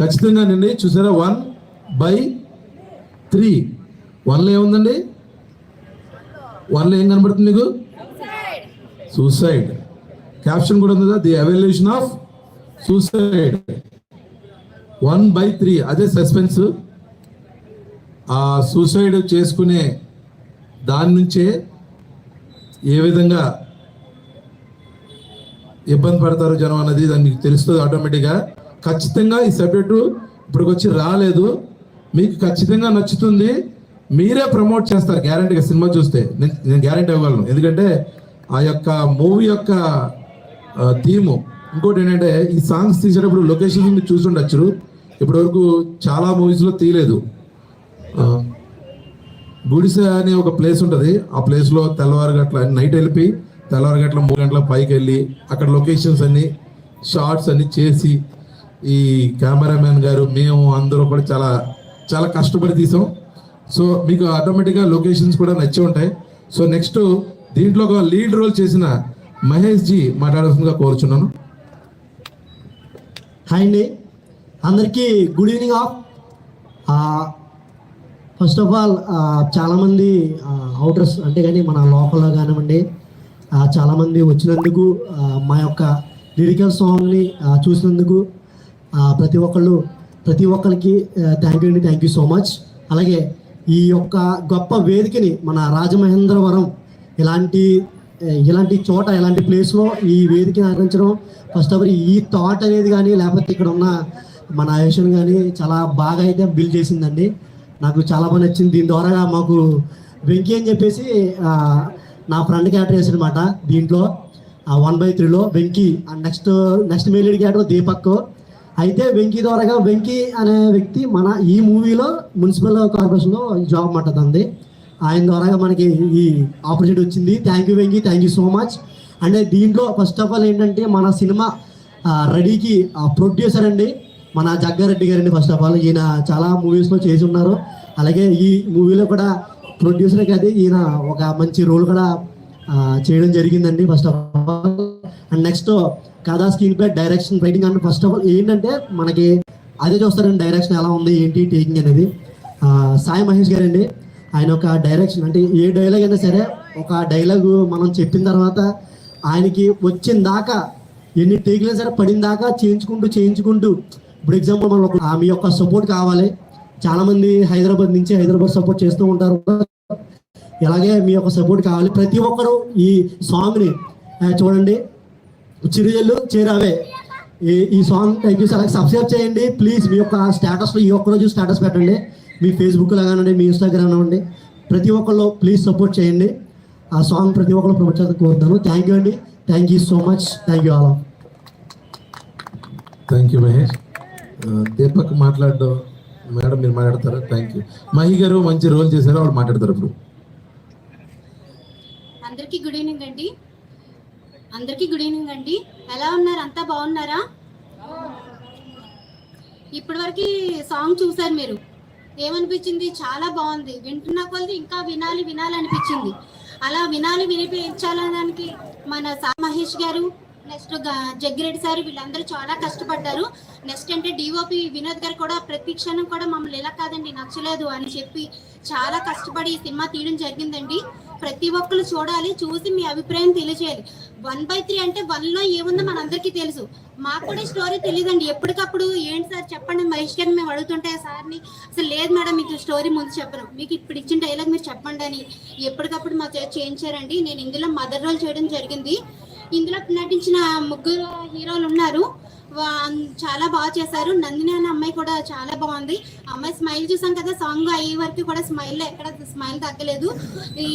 ఖచ్చితంగా అండి. చూసారా 1/3 1లో ఏముందండి? 1లో ఏం కనబడుతుంది మీకు? సూసైడ్. క్యాప్షన్ కూడా ఉంది కదా, ది ఎవల్యూషన్ ఆఫ్ సూసైడ్. 1/3 అదే సస్పెన్స్. ఆ సూసైడ్ చేసుకునే దాని నుంచే ఏ విధంగా ఇబ్బంది పడతారు జనం అన్నది దాన్ని మీకు తెలుస్తుంది ఆటోమేటిక్గా. ఖచ్చితంగా ఈ సబ్జెక్టు ఇప్పటికి వచ్చి రాలేదు, మీకు ఖచ్చితంగా నచ్చుతుంది. మీరే ప్రమోట్ చేస్తారు గ్యారంటీగా సినిమా చూస్తే. నేను గ్యారంటీ ఇవ్వగలను, ఎందుకంటే ఆ యొక్క మూవీ యొక్క థీము. ఇంకోటి ఏంటంటే, ఈ సాంగ్స్ తీసేటప్పుడు లొకేషన్స్ మీరు చూసుండొచ్చు, ఇప్పటివరకు చాలా మూవీస్లో తీయలేదు. గుడిసె అనే ఒక ప్లేస్ ఉంటుంది, ఆ ప్లేస్లో తెల్లవారు గట్ల నైట్ వెళ్ళి తెల్లవారు గట్ల 3 గంటల పైకి వెళ్ళి అక్కడ లొకేషన్స్ అన్ని షార్ట్స్ అన్ని చేసి ఈ కెమెరామ్యాన్ గారు మేము అందరూ కూడా చాలా చాలా కష్టపడి తీసాం. సో మీకు ఆటోమేటిక్గా లొకేషన్స్ కూడా నచ్చి ఉంటాయి. సో నెక్స్ట్ దీంట్లో ఒక లీడ్ రోల్ చేసిన మహేష్ జీ మాట్లాడాల్సిందిగా కోరుచున్నాను. హాయ్ అండి అందరికీ, good evening of. First of all చాలామంది అవుటర్స్ అంటే కానీ మన లోకల్లో కానివ్వండి చాలామంది వచ్చినందుకు, మా యొక్క లిరికల్ సాంగ్ని చూసినందుకు ప్రతి ఒక్కరికి థ్యాంక్ యూ సో మచ్. అలాగే ఈ యొక్క గొప్ప వేదికని మన రాజమహేంద్రవరం ఇలాంటి చోట, ఇలాంటి ప్లేస్లో ఈ వేదికని ఆదరించడం, ఫస్ట్ ఆఫ్ ఆల్ ఈ థాట్ అనేది కానీ లేకపోతే ఇక్కడ ఉన్న మన ఆయుషన్ కానీ చాలా బాగా అయితే బిల్డ్ చేసిందండి. నాకు చాలా బాగా నచ్చింది. దీని ద్వారా మాకు వెంకీ అని చెప్పేసి నా ఫ్రెండ్ క్యారెక్టర్ వేసాడు అనమాట దీంట్లో. 1/3లో Venky. Next male character Deepak. అయితే వెంకీ ద్వారా వెంకీ అనే వ్యక్తి మన ఈ మూవీలో మున్సిపల్ కార్పొరేషన్లో జాబ్ మాట్లాడుతుంది. ఆయన ద్వారా మనకి ఈ ఆపర్చునిటీ వచ్చింది. Thank you Venky, thank you so much. అంటే దీంట్లో ఫస్ట్ ఆఫ్ ఆల్ ఏంటంటే, మన సినిమా రెడీకి ప్రొడ్యూసర్ అండి మన జగ్గారెడ్డి గారండి. ఫస్ట్ ఆఫ్ ఆల్ ఈయన చాలా మూవీస్లో చేసి ఉన్నారు. అలాగే ఈ మూవీలో కూడా ప్రొడ్యూసర్ కాదు, ఈయన ఒక మంచి రోల్ కూడా చేయడం జరిగిందండి first of all. And next కథా, screenplay, direction, writing and first of all ఏంటంటే మనకి అదే చూస్తారండి డైరెక్షన్ ఎలా ఉంది ఏంటి టేకింగ్ అనేది. సాయి మహేష్ గారండి, ఆయన ఒక డైరెక్షన్ అంటే ఏ డైలాగ్ అయినా సరే ఒక డైలాగ్ మనం చెప్పిన తర్వాత ఆయనకి వచ్చిన దాకా ఎన్ని టేకులైనా సరే పడిన దాకా చేయించుకుంటూ ఇప్పుడు ఎగ్జాంపుల్ మనం మీ యొక్క సపోర్ట్ కావాలి. చాలామంది హైదరాబాద్ సపోర్ట్ చేస్తూ ఉంటారు, ఇలాగే మీ యొక్క సపోర్ట్ కావాలి. ప్రతి ఒక్కరు ఈ సాంగ్ని చూడండి, చిరుజల్లు చేరావే ఈ song. Thank you sir. Subscribe చేయండి ప్లీజ్. మీ యొక్క స్టేటస్లో ఈ ఒక్కరోజు స్టేటస్ పెట్టండి, మీ ఫేస్బుక్లో కానివ్వండి, మీ ఇన్స్టాగ్రామ్ కానివ్వండి, ప్రతి ఒక్కళ్ళు ప్లీజ్ సపోర్ట్ చేయండి. ఆ సాంగ్ ప్రతి ఒక్కరు ప్రమోట్ చేయాలని కోరుతాను. థ్యాంక్ యూ అండి, thank you so much, thank you all. Thank you Mahesh. Deepak మాట్లాడడం మేడం మీరు మాట్లాడతారా? Thank you. మహి గారు మంచి రోల్ చేశారు, వాళ్ళు మాట్లాడతారు ఇప్పుడు. అందరికీ గుడ్ ఈవినింగ్ అండి. అందరికీ గుడ్ ఈవినింగ్ అండి. ఎలా ఉన్నారు? అంతా బాగున్నారా? ఇప్పటి వరకు సాంగ్ చూసారు మీరు, ఏమనిపించింది? చాలా బాగుంది. వింటున్న కొద్ది ఇంకా వినాలి వినాలి అనిపించింది. అలా వినాలి వినిపించాలడానికి మన మహేష్ గారు, నెక్స్ట్ జగ్గిరెడ్డి సార్, వీళ్ళందరూ చాలా కష్టపడ్డారు. నెక్స్ట్ అంటే డిఓపి వినోద్ గారు కూడా ప్రతి క్షణం కూడా మమ్మల్ని ఇలా కాదండి నచ్చలేదు అని చెప్పి చాలా కష్టపడి ఈ సినిమా తీయడం జరిగిందండి. ప్రతి ఒక్కరు చూడాలి, చూసి మీ అభిప్రాయం తెలియజేయాలి. 1/3 అంటే 1లో ఏముందో మనందరికీ తెలుసు, మాకు కూడా స్టోరీ తెలియదండి. ఎప్పటికప్పుడు ఏంటి సార్ చెప్పండి మహేష్ గారిని మేము అడుగుతుంటే సార్ని అసలు లేదు మేడం మీకు స్టోరీ ముందు చెప్పను, మీకు ఇప్పుడు ఇచ్చిన డైలాగ్ మీరు చెప్పండి అని ఎప్పటికప్పుడు మా చేయించారండి. నేను ఇందులో మదర్ రోల్ చేయడం జరిగింది. ఇందులో నటించిన 3 హీరోలు ఉన్నారు, చాలా బాగా చేశారు. నందిని అనే అమ్మాయి కూడా చాలా బాగుంది. అమ్మాయి స్మైల్ చూసాం కదా, సాంగ్ అయ్యే వరకు కూడా స్మైల్ ఎక్కడ స్మైల్ తగ్గలేదు.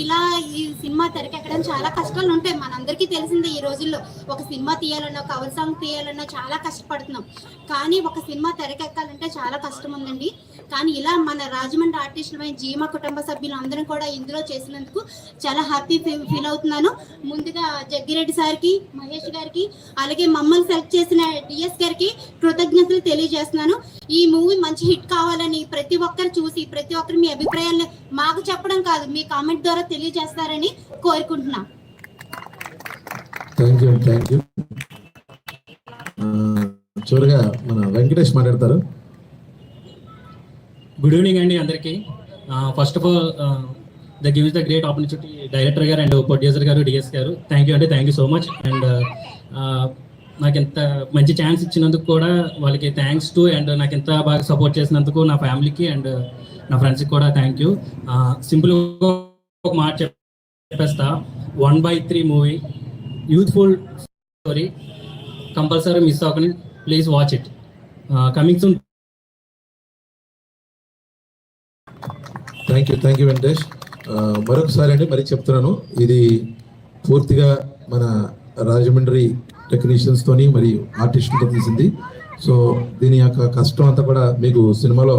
ఇలా ఈ సినిమా తెరకెక్కడం చాలా కష్టాలు ఉంటాయి, మనందరికీ తెలిసిందే. ఈ రోజుల్లో ఒక సినిమా తీయాలన్నా, కవర్ సాంగ్ తీయాలన్నా చాలా కష్టపడుతున్నాం. కానీ ఒక సినిమా తెరకెక్కాలంటే చాలా కష్టం ఉందండి. కానీ ఇలా మన రాజమండ్రి ఆర్టిస్టులమైన జీమా కుటుంబ సభ్యులు అందరం కూడా ఇందులో చేసినందుకు చాలా హ్యాపీ ఫీల్ అవుతున్నాను. ముందుగా జగ్గిరెడ్డి సార్కి, మహేష్ గారికి, అలాగే మమ్మల్ని సెలెక్ట్ చేసిన డిఎస్ గారికి కృతజ్ఞతలు తెలియజేస్తున్నాను. ఈ మూవీ మంచి హిట్ కావాలని ప్రతి ఒక్కరు చూసి ప్రతి ఒక్కరు మీ అభిప్రాయాలను మాకు చెప్పడం కాదు, మీ కామెంట్ ద్వారా తెలియజేస్తారని కోరుకుంటున్నాం. Thank you. చివరిగా మన వెంకటేష్ మాట్లాడతారు. గుడ్ ఈవినింగ్ అండి అందరికీ. First of all the gives the great opportunity director గారు అండ్ ప్రొడ్యూసర్ గారు, డిఎస్ గారు, థ్యాంక్ యూ అండి. Thank you so much. And నాకు ఎంత మంచి ఛాన్స్ ఇచ్చినందుకు కూడా వాళ్ళకి థ్యాంక్స్ టు, అండ్ నాకు ఎంత బాగా సపోర్ట్ చేసినందుకు నా ఫ్యామిలీకి అండ్ నా ఫ్రెండ్స్కి కూడా థ్యాంక్ యూ. సింపుల్గా ఒక మాట చెప్పేస్తా, 1/3 movie youthful story, compulsory miss అవ్వకండి, please watch it. Coming soon. Thank you Venkatesh. మరొకసారి అండి మరి చెప్తున్నాను, ఇది పూర్తిగా మన రాజమండ్రి టెక్నీషియన్స్తోని మరియు ఆర్టిస్టులతో తీసింది. సో దీని యొక్క కష్టం అంతా కూడా మీకు సినిమాలో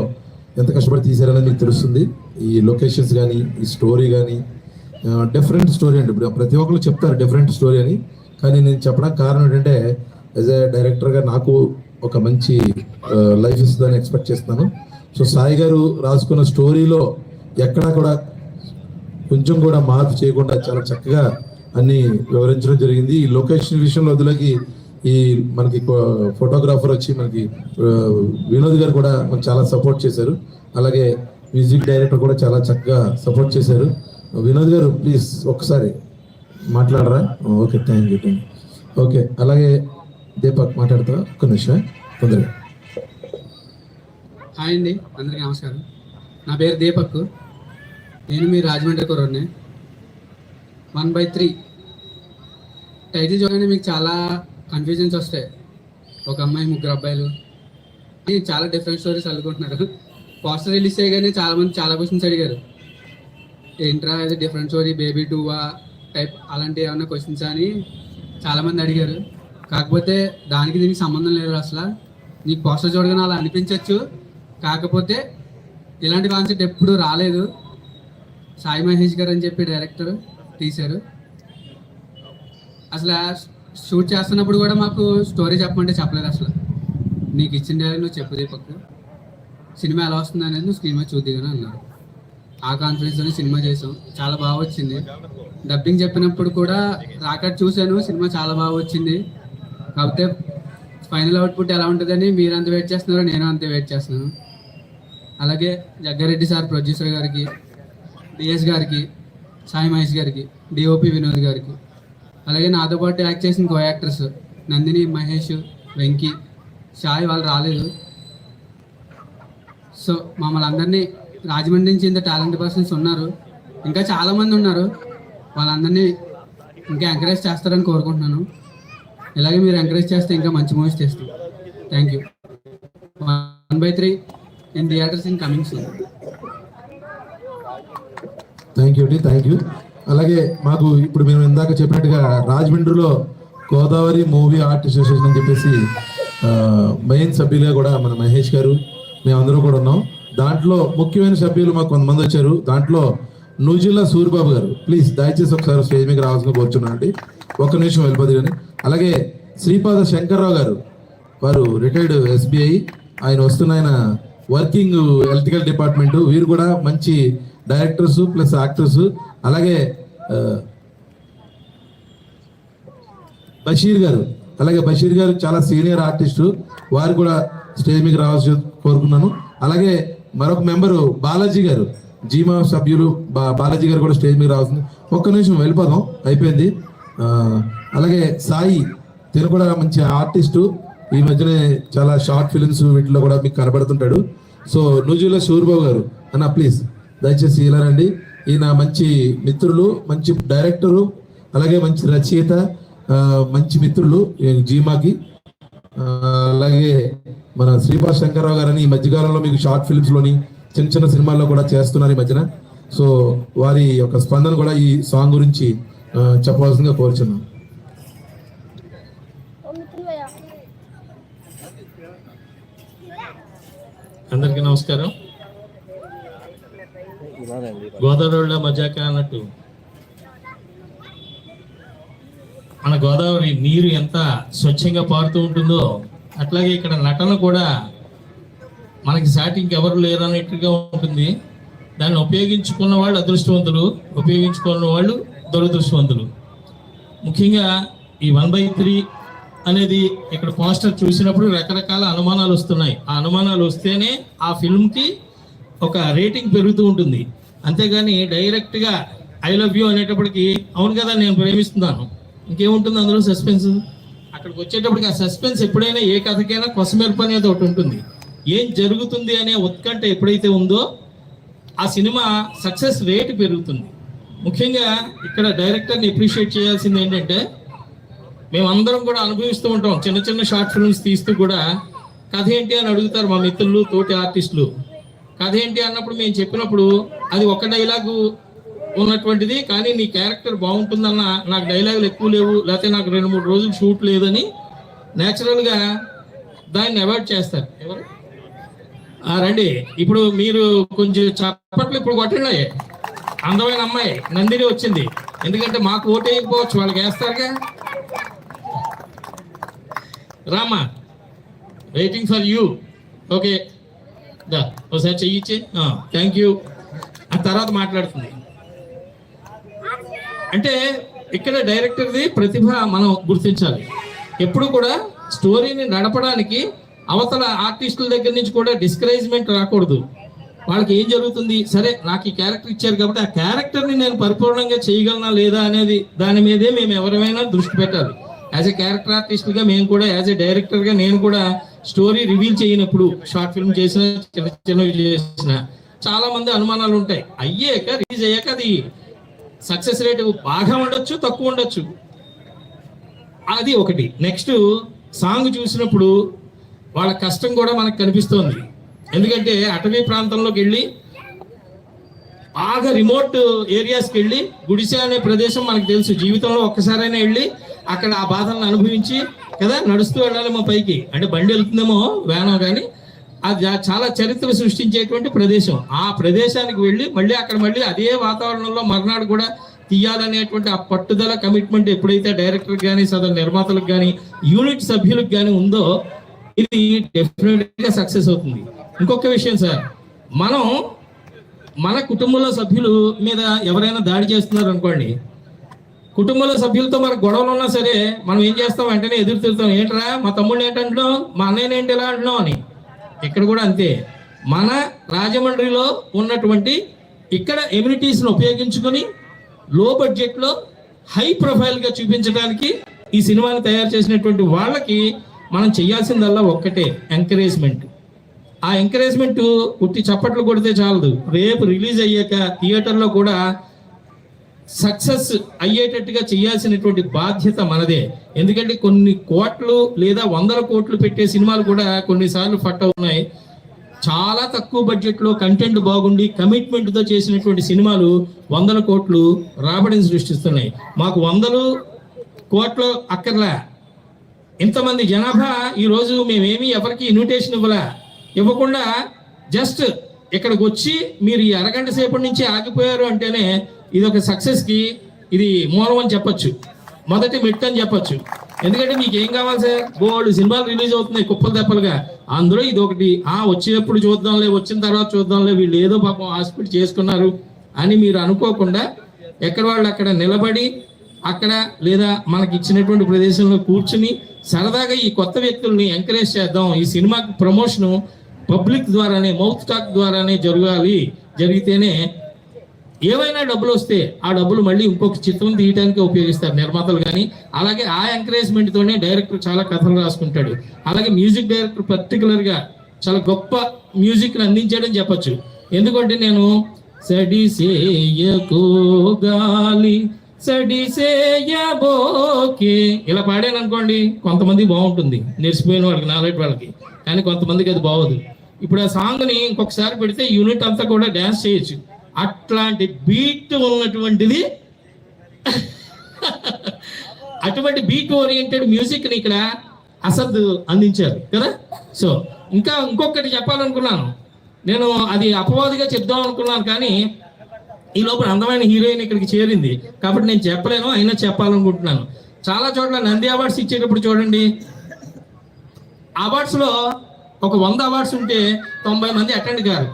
ఎంత కష్టపడి తీశారనేది మీకు తెలుస్తుంది. ఈ లొకేషన్స్ కానీ, ఈ స్టోరీ కానీ డిఫరెంట్ స్టోరీ అండి. ఇప్పుడు ప్రతి ఒక్కరు చెప్తారు డిఫరెంట్ స్టోరీ అని, కానీ నేను చెప్పడానికి కారణం ఏంటంటే యాజ్ ఏ డైరెక్టర్గా నాకు ఒక మంచి లైఫ్ ఇస్తుందని ఎక్స్పెక్ట్ చేస్తున్నాను. సో సాయి గారు రాసుకున్న స్టోరీలో ఎక్కడా కూడా కొంచెం కూడా మార్పు చేయకుండా చాలా చక్కగా అన్ని వివరించడం జరిగింది. ఈ లొకేషన్ విషయంలో వదిలేకి ఈ మనకి ఫోటోగ్రాఫర్ వచ్చి మనకి వినోద్ గారు కూడా మనకు చాలా సపోర్ట్ చేశారు. అలాగే మ్యూజిక్ డైరెక్టర్ కూడా చాలా చక్కగా సపోర్ట్ చేశారు. వినోద్ గారు ప్లీజ్ ఒకసారి మాట్లాడరా? Okay, thank you. ఓకే, అలాగే దీపక్ మాట్లాడతారా? ఒక్క నిమిషం తొందరగా. హాయ్ అండి, అందరికీ నమస్కారం. నా పేరు దీపక్, నేను మీ రాజమండ్రి కుర్రోడ్ని. 1/3 టైటిల్ చూడగానే మీకు చాలా కన్ఫ్యూజన్స్ వస్తాయి. ఒక అమ్మాయి, 3 అబ్బాయిలు, చాలా డిఫరెంట్ స్టోరీస్ అల్లుకుంటున్నారు. పోస్టర్ రిలీజ్ చేయగానే చాలామంది చాలా క్వశ్చన్స్ అడిగారు, ఏంట్రా ఇది డిఫరెంట్ స్టోరీ, బేబీ 2 టైప్ అలాంటి ఏమైనా క్వశ్చన్స్ అని చాలామంది అడిగారు. కాకపోతే దానికి దీనికి సంబంధం లేదు. అసలు నీకు పోస్టర్ చూడగానే అలా అనిపించవచ్చు, కాకపోతే ఇలాంటి కాన్సెప్ట్ ఎప్పుడు రాలేదు. సాయి మహేష్ గారు అని చెప్పి డైరెక్టర్ తీశారు. అసలు షూట్ చేస్తున్నప్పుడు కూడా మాకు స్టోరీ చెప్పమంటే చెప్పలేదు. అసలు నీకు ఇచ్చిన డైలాగ్ నువ్వు చెప్పు దీపక్, సినిమా ఎలా వస్తుంది అనేది నువ్వు స్క్రీన్ మీద చూద్దిగానే అన్నారు. ఆ కాన్ఫిడెన్స్తోనే సినిమా చేసాం, చాలా బాగా వచ్చింది. డబ్బింగ్ చెప్పినప్పుడు కూడా రాకట్ చూశాను, సినిమా చాలా బాగా వచ్చింది. కాకపోతే ఫైనల్ అవుట్పుట్ ఎలా ఉంటుందని మీరు అంత వెయిట్ చేస్తున్నారో నేను అంతే వెయిట్ చేస్తున్నాను. అలాగే జగ్గారెడ్డి సార్ ప్రొడ్యూసర్ గారికి, డిఎస్ గారికి, సాయి మహేష్ గారికి, డిఓపి వినోద్ గారికి, అలాగే నాతో పాటు యాక్ట్ చేసిన కో యాక్టర్స్ నందిని, మహేష్, వెంకీ, సాయి వాళ్ళు రాలేదు. సో మమ్మల్ని అందరినీ రాజమండ్రి నుంచి ఇంత టాలెంట్ పర్సన్స్ ఉన్నారు, ఇంకా చాలామంది ఉన్నారు, వాళ్ళందరినీ ఇంకా ఎంకరేజ్ చేస్తారని కోరుకుంటున్నాను. ఇలాగే మీరు ఎంకరేజ్ చేస్తే ఇంకా మంచి మూవీస్ చేస్తాం. Thank you. 1/3 in theatres in coming soon. Thank you. అలాగే మాకు ఇప్పుడు మేము ఇందాక చెప్పినట్టుగా రాజమండ్రిలో గోదావరి మూవీ ఆర్ట్ అసోసియేషన్ అని చెప్పేసి మెయిన్ సభ్యులుగా కూడా మన మహేష్ గారు, మేమందరూ కూడా ఉన్నాం. దాంట్లో ముఖ్యమైన సభ్యులు మాకు కొంతమంది వచ్చారు. దాంట్లో నూజిల్లా సూరిబాబు గారు, ప్లీజ్ దయచేసి ఒకసారి స్టేజ్ మీకు రావాల్సిన కోరుచున్నాను అండి. ఒక్క నిమిషం వెళ్ళిపోదు కానీ. అలాగే శ్రీపాద శంకర్రావు గారు, వారు రిటైర్డ్ SBI, ఆయన వస్తున్న ఆయన వర్కింగ్ ఎలక్ట్రికల్ డిపార్ట్మెంట్. వీరు కూడా మంచి డైరెక్టర్స్ ప్లస్ యాక్టర్స్. అలాగే బషీర్ గారు, చాలా సీనియర్ ఆర్టిస్టు, వారు కూడా స్టేజ్ మీద రావాల్సి కోరుకున్నాను. అలాగే మరొక మెంబరు బాలాజీ గారు, జీమా సభ్యులు బాలాజీ గారు కూడా స్టేజ్ మీద రావాల్సింది. ఒక్క నిమిషం వెళ్ళిపోదాం, అయిపోయింది. అలాగే సాయి, తిను కూడా మంచి ఆర్టిస్టు, ఈ మధ్యనే చాలా షార్ట్ ఫిలిమ్స్ వీటిలో కూడా మీకు కనబడుతుంటాడు. సో నూజుల సూర్యబాబు గారు అన్న ప్లీజ్ దయచేసి ఇలా రండి. ఈయన మంచి మిత్రులు, మంచి డైరెక్టరు, అలాగే మంచి రచయిత, మంచి మిత్రులు జీమాకి. అలాగే మన శ్రీపాద శంకర్రావు గారని ఈ మధ్యకాలంలో మీకు షార్ట్ ఫిల్మ్స్ లోని చిన్న చిన్న సినిమాల్లో కూడా చేస్తున్నారు ఈ మధ్యన. సో వారి యొక్క స్పందన కూడా ఈ సాంగ్ గురించి చెప్పవలసిందిగా కోరుచున్నాం. అందరికీ నమస్కారం. గోదావరిలో మజాక అన్నట్టు మన గోదావరి నీరు ఎంత స్వచ్ఛంగా పారుతూ ఉంటుందో అట్లాగే ఇక్కడ నటన కూడా మనకి సాటి ఇంకెవరు లేరు అన్నట్టుగా ఉంటుంది. దాన్ని ఉపయోగించుకున్న వాళ్ళు అదృష్టవంతులు, ఉపయోగించుకున్న వాళ్ళు దురదృష్టవంతులు. ముఖ్యంగా ఈ 1/3 అనేది ఇక్కడ పోస్టర్ చూసినప్పుడు రకరకాల అనుమానాలు వస్తున్నాయి. ఆ అనుమానాలు వస్తేనే ఆ ఫిల్మ్కి ఒక రేటింగ్ పెరుగుతూ ఉంటుంది. అంతేగాని డైరెక్ట్గా ఐ లవ్ యూ అనేటప్పటికి అవును కదా నేను ప్రేమిస్తున్నాను, ఇంకేముంటుంది అందులో సస్పెన్స్. అక్కడికి వచ్చేటప్పటికి ఆ సస్పెన్స్ ఎప్పుడైనా ఏ కథకైనా కొసమెరుపు అనేది ఒకటి ఉంటుంది. ఏం జరుగుతుంది అనే ఉత్కంఠ ఎప్పుడైతే ఉందో ఆ సినిమా సక్సెస్ రేటు పెరుగుతుంది. ముఖ్యంగా ఇక్కడ డైరెక్టర్ని అప్రిషియేట్ చేయాల్సింది ఏంటంటే, మేమందరం కూడా అనుభవిస్తూ ఉంటాం చిన్న చిన్న షార్ట్ ఫిల్మ్స్ తీస్తూ కూడా. కథ ఏంటి అని అడుగుతారు మా మిత్రులు, తోటి ఆర్టిస్టులు. కథ ఏంటి అన్నప్పుడు మేము చెప్పినప్పుడు అది ఒక డైలాగు ఉన్నటువంటిది, కానీ నీ క్యారెక్టర్ బాగుంటుందన్న, నాకు డైలాగులు ఎక్కువ లేవు, లేకపోతే నాకు 2-3 రోజులు షూట్ లేదని న్యాచురల్గా దాన్ని అవాయిడ్ చేస్తారు. ఎవరు రండి, ఇప్పుడు మీరు కొంచెం చప్పట్లు ఇప్పుడు కొట్టండి. అందమైన అమ్మాయి నందిని వచ్చింది, ఎందుకంటే మాకు ఓటు వేయకపోవచ్చు, వాళ్ళకి వేస్తారుగా. Rama, waiting for you. Okay దా, ఒకసారి చెయ్యిచ్చి థ్యాంక్ యూ. ఆ తర్వాత మాట్లాడుతుంది. అంటే ఇక్కడ డైరెక్టర్ది ప్రతిభ మనం గుర్తించాలి. ఎప్పుడు కూడా స్టోరీని నడపడానికి అవతల ఆర్టిస్టుల దగ్గర నుంచి కూడా డిస్కరేజ్మెంట్ రాకూడదు. వాళ్ళకి ఏం జరుగుతుంది, సరే నాకు ఈ క్యారెక్టర్ ఇచ్చారు కాబట్టి ఆ క్యారెక్టర్ని నేను పరిపూర్ణంగా చేయగలనా లేదా అనేది దాని మీదే మేము ఎవరైనా దృష్టి పెట్టాలి. యాజ్ ఎ క్యారెక్టర్ ఆర్టిస్ట్గా మేము కూడా, యాజ్ ఎ డైరెక్టర్గా నేను కూడా స్టోరీ రివీల్ చేయనప్పుడు షార్ట్ ఫిల్మ్ చేసిన, చిన్న చిన్నవి చేసిన చాలా మంది అనుమానాలు ఉంటాయి. అయ్యాక రిలీజ్ అయ్యాక అది సక్సెస్ రేట్ బాగా ఉండొచ్చు, తక్కువ ఉండొచ్చు, అది ఒకటి. నెక్స్ట్ సాంగ్ చూసినప్పుడు వాళ్ళ కష్టం కూడా మనకు కనిపిస్తోంది. ఎందుకంటే అటవీ ప్రాంతంలోకి వెళ్ళి, బాగా రిమోట్ ఏరియాస్కి వెళ్ళి, గుడిసె అనే ప్రదేశం మనకు తెలుసు, జీవితంలో ఒక్కసారైనా వెళ్ళి అక్కడ ఆ బాధలను అనుభవించి కదా నడుస్తూ వెళ్ళాలి మా పైకి. అంటే బండి వెళ్తుందేమో వ్యానో, కానీ అది చాలా చరిత్ర సృష్టించేటువంటి ప్రదేశం. ఆ ప్రదేశానికి వెళ్ళి మళ్ళీ అక్కడ మళ్ళీ అదే వాతావరణంలో మర్నాడు కూడా తీయాలనేటువంటి ఆ పట్టుదల, కమిట్మెంట్ ఎప్పుడైతే డైరెక్టర్ కానీ సదరు నిర్మాతలకు కానీ యూనిట్ సభ్యులకు కానీ ఉందో ఇది డెఫినెట్గా సక్సెస్ అవుతుంది. ఇంకొక విషయం సార్, మనం మన కుటుంబంలో సభ్యులు మీద ఎవరైనా దాడి చేస్తున్నారు అనుకోండి, కుటుంబంలో సభ్యులతో మనకు గొడవలు ఉన్నా సరే మనం ఏం చేస్తాం, వెంటనే ఎదురు తిరుగుతాం. ఏంట్రా మా తమ్ముడిని ఏంటంటున్నావు, మా అన్నయ్యని ఏంటి ఎలా అంటున్నావు అని. ఇక్కడ కూడా అంతే. మన రాజమండ్రిలో ఉన్నటువంటి ఇక్కడ ఎమ్యూనిటీస్ని ఉపయోగించుకొని లో బడ్జెట్లో హై ప్రొఫైల్గా చూపించడానికి ఈ సినిమాని తయారు చేసినటువంటి వాళ్ళకి మనం చేయాల్సిందల్లా ఒక్కటే, ఎంకరేజ్మెంట్. ఆ ఎంకరేజ్మెంట్ ఉట్టి చప్పట్లు కొడితే చాలదు. రేపు రిలీజ్ అయ్యాక థియేటర్లో కూడా సక్సెస్ అయ్యేటట్టుగా చేయాల్సినటువంటి బాధ్యత మనదే. ఎందుకంటే కొన్ని కోట్లు లేదా 100 కోట్లు పెట్టే సినిమాలు కూడా కొన్నిసార్లు ఫట్ అవుతున్నాయి. చాలా తక్కువ బడ్జెట్లో కంటెంట్ బాగుండి కమిట్మెంట్తో చేసినటువంటి సినిమాలు 100 కోట్లు రాబడిని సృష్టిస్తున్నాయి. మాకు 100 కోట్లు అక్కర్లా, ఇంతమంది జనాభా ఈరోజు మేమేమి ఎవరికి ఇన్విటేషన్ ఇవ్వకుండా జస్ట్ ఇక్కడికి వచ్చి మీరు ఈ అరగంట సేపటి నుంచి ఆగిపోయారు అంటేనే ఇది ఒక సక్సెస్కి ఇది మూలం అని చెప్పచ్చు. మొదటి మెట్టు అని చెప్పొచ్చు. ఎందుకంటే మీకు ఏం కావాలి సార్, బోల్డ్ సినిమాలు రిలీజ్ అవుతున్నాయి కుప్పలు తెప్పలుగా, అందులో ఇది ఒకటి. వచ్చేటప్పుడు చూద్దాంలే, వచ్చిన తర్వాత చూద్దాంలే, వీళ్ళు ఏదో పాపం హాస్పిటల్ చేసుకున్నారు అని మీరు అనుకోకుండా ఎక్కడ వాళ్ళు అక్కడ నిలబడి అక్కడ లేదా మనకి ఇచ్చినటువంటి ప్రదేశంలో కూర్చుని సరదాగా ఈ కొత్త వ్యక్తుల్ని ఎంకరేజ్ చేద్దాం. ఈ సినిమాకి ప్రమోషను పబ్లిక్ ద్వారానే, మౌత్ టాక్ ద్వారానే జరిగితేనే ఏవైనా డబ్బులు వస్తే ఆ డబ్బులు మళ్ళీ ఇంకొక చిత్రం తీయడానికి ఉపయోగిస్తారు నిర్మాతలు. కానీ అలాగే ఆ ఎంకరేజ్మెంట్ తోనే డైరెక్టర్ చాలా కథలు రాసుకుంటాడు. అలాగే మ్యూజిక్ డైరెక్టర్ పర్టికులర్ గా చాలా గొప్ప మ్యూజిక్ అందించాడని చెప్పొచ్చు. ఎందుకంటే నేను సడిసేయకు గాలి సడిసేయబోకే ఇలా పాడాను అనుకోండి, కొంతమంది బాగుంటుంది నెరిసిపోయిన వాళ్ళకి, నాలెట్ వాళ్ళకి, కానీ కొంతమందికి అది బాగోదు. ఇప్పుడు ఆ సాంగ్ని ఇంకొకసారి పెడితే యూనిట్ అంతా కూడా డ్యాన్స్ చేయొచ్చు. అట్లాంటి బీట్ ఉన్నటువంటిది అటువంటి బీట్ ఓరియంటెడ్ మ్యూజిక్ని ఇక్కడ అసద్ అందించారు కదా. సో ఇంకొకటి చెప్పాలనుకున్నాను నేను, అది అపవాదిగా చెప్దాం అనుకున్నాను, కానీ ఈ లోపల అందమైన హీరోయిన్ ఇక్కడికి చేరింది కాబట్టి నేను చెప్పలేను, అయినా చెప్పాలనుకుంటున్నాను. చాలా చోట్ల నంది అవార్డ్స్ ఇచ్చేటప్పుడు చూడండి, అవార్డ్స్లో ఒక 100 అవార్డ్స్ ఉంటే 90 మంది అటెండ్ కారు,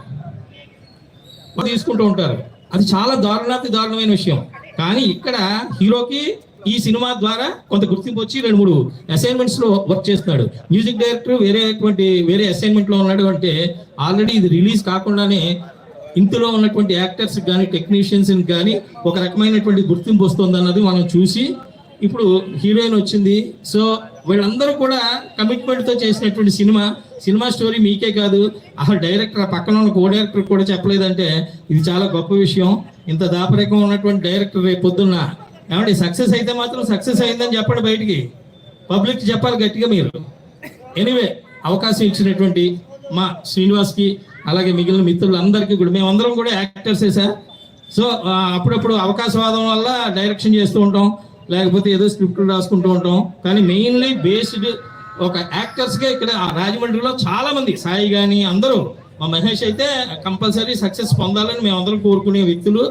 తీసుకుంటూ ఉంటారు. అది చాలా దారుణమైన విషయం. కానీ ఇక్కడ హీరోకి ఈ సినిమా ద్వారా కొంత గుర్తింపు వచ్చి 2-3 అసైన్మెంట్స్ లో వర్క్ చేస్తున్నాడు. మ్యూజిక్ డైరెక్టర్ వేరే అసైన్మెంట్ లో ఉన్నాడు అంటే ఆల్రెడీ ఇది రిలీజ్ కాకుండానే ఇందులో ఉన్నటువంటి యాక్టర్స్ కానీ టెక్నీషియన్స్ కానీ ఒక రకమైనటువంటి గుర్తింపు వస్తుంది అన్నది మనం చూసి ఇప్పుడు హీరోయిన్ వచ్చింది. సో వీళ్ళందరూ కూడా కమిట్మెంట్ తో చేసినటువంటి సినిమా స్టోరీ మీకే కాదు, అసలు డైరెక్టర్ పక్కన ఉన్న కో డైరెక్టర్ కూడా చెప్పలేదంటే ఇది చాలా గొప్ప విషయం. ఇంత దాపరికం ఉన్నటువంటి డైరెక్టర్ రేపు పొద్దున్న ఏమంటే సక్సెస్ అయితే మాత్రం సక్సెస్ అయిందని చెప్పండి, బయటికి పబ్లిక్ చెప్పాలి గట్టిగా మీరు. ఎనీవే, అవకాశం ఇచ్చినటువంటి మా శ్రీనివాస్కి అలాగే మిగిలిన మిత్రులందరికీ కూడా, మేమందరం కూడా యాక్టర్సే సార్. సో అప్పుడప్పుడు అవకాశవాదం వల్ల డైరెక్షన్ చేస్తూ ఉంటాం, లేకపోతే ఏదో స్క్రిప్ట్ రాసుకుంటూ ఉంటాం. కానీ మెయిన్లీ బేస్డ్ ఒక యాక్టర్స్గా ఇక్కడ రాజమండ్రిలో చాలా మంది, సాయి కానీ అందరూ, మా మహేష్ అయితే కంపల్సరీ సక్సెస్ పొందాలని మేమందరం కోరుకునే వ్యక్తులు.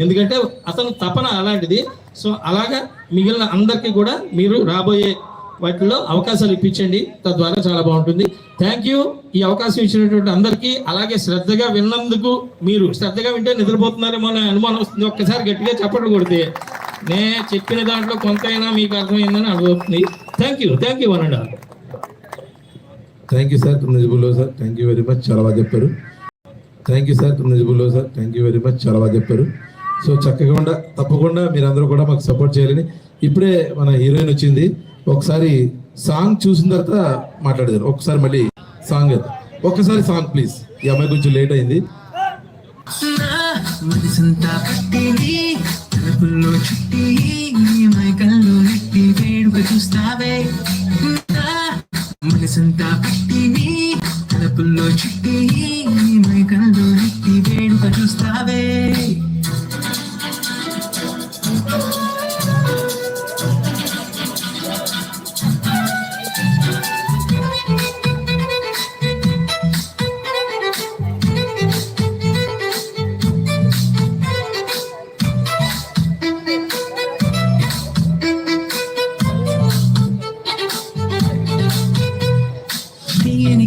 ఎందుకంటే అతను తపన అలాంటిది. సో అలాగా మిగిలిన అందరికీ కూడా మీరు రాబోయే వాటిల్లో అవకాశాలు ఇప్పించండి, తద్వారా చాలా బాగుంటుంది. థ్యాంక్ యూ ఈ అవకాశం ఇచ్చినటువంటి అందరికీ. అలాగే శ్రద్ధగా విన్నందుకు, మీరు శ్రద్ధగా వింటే నిద్రపోతున్నారేమో అనే అనుమానం వస్తుంది, ఒక్కసారి గట్టిగా చప్పట్లు కొడితే నే చెప్పిన దాంట్లో కొంతైనా మీకు అర్థమైందని అర్థమవుతుంది. Thank you 1 and all. Thank you sir నజిబుల్లో sir, thank you very much, చాలా బాగా చెప్పారు. థ్యాంక్ యూ సార్ నజిబుల్లో sir, thank you very much, చాలా బాగా చెప్పారు. సో చక్కగా తప్పకుండా మీరందరూ కూడా మాకు సపోర్ట్ చేయాలని. ఇప్పుడే మన హీరోయిన్ వచ్చింది, ఒకసారి సాంగ్ చూసిన తర్వాత మాట్లాడదారు. ఒకసారి మళ్ళీ సాంగ్ ఒక్కసారి సాంగ్ ప్లీజ్. ఈ అమ్మాయి కొంచెం లేట్ అయింది. మనసంతా పట్టింది తలుపుల్లో చుట్టి మైకల్లో నెట్టి వేడుక చూస్తావే. మనసంతా పట్టింది తలుపుల్లో చుట్టి మైకల్లో నెట్టి వేడుక చూస్తావే.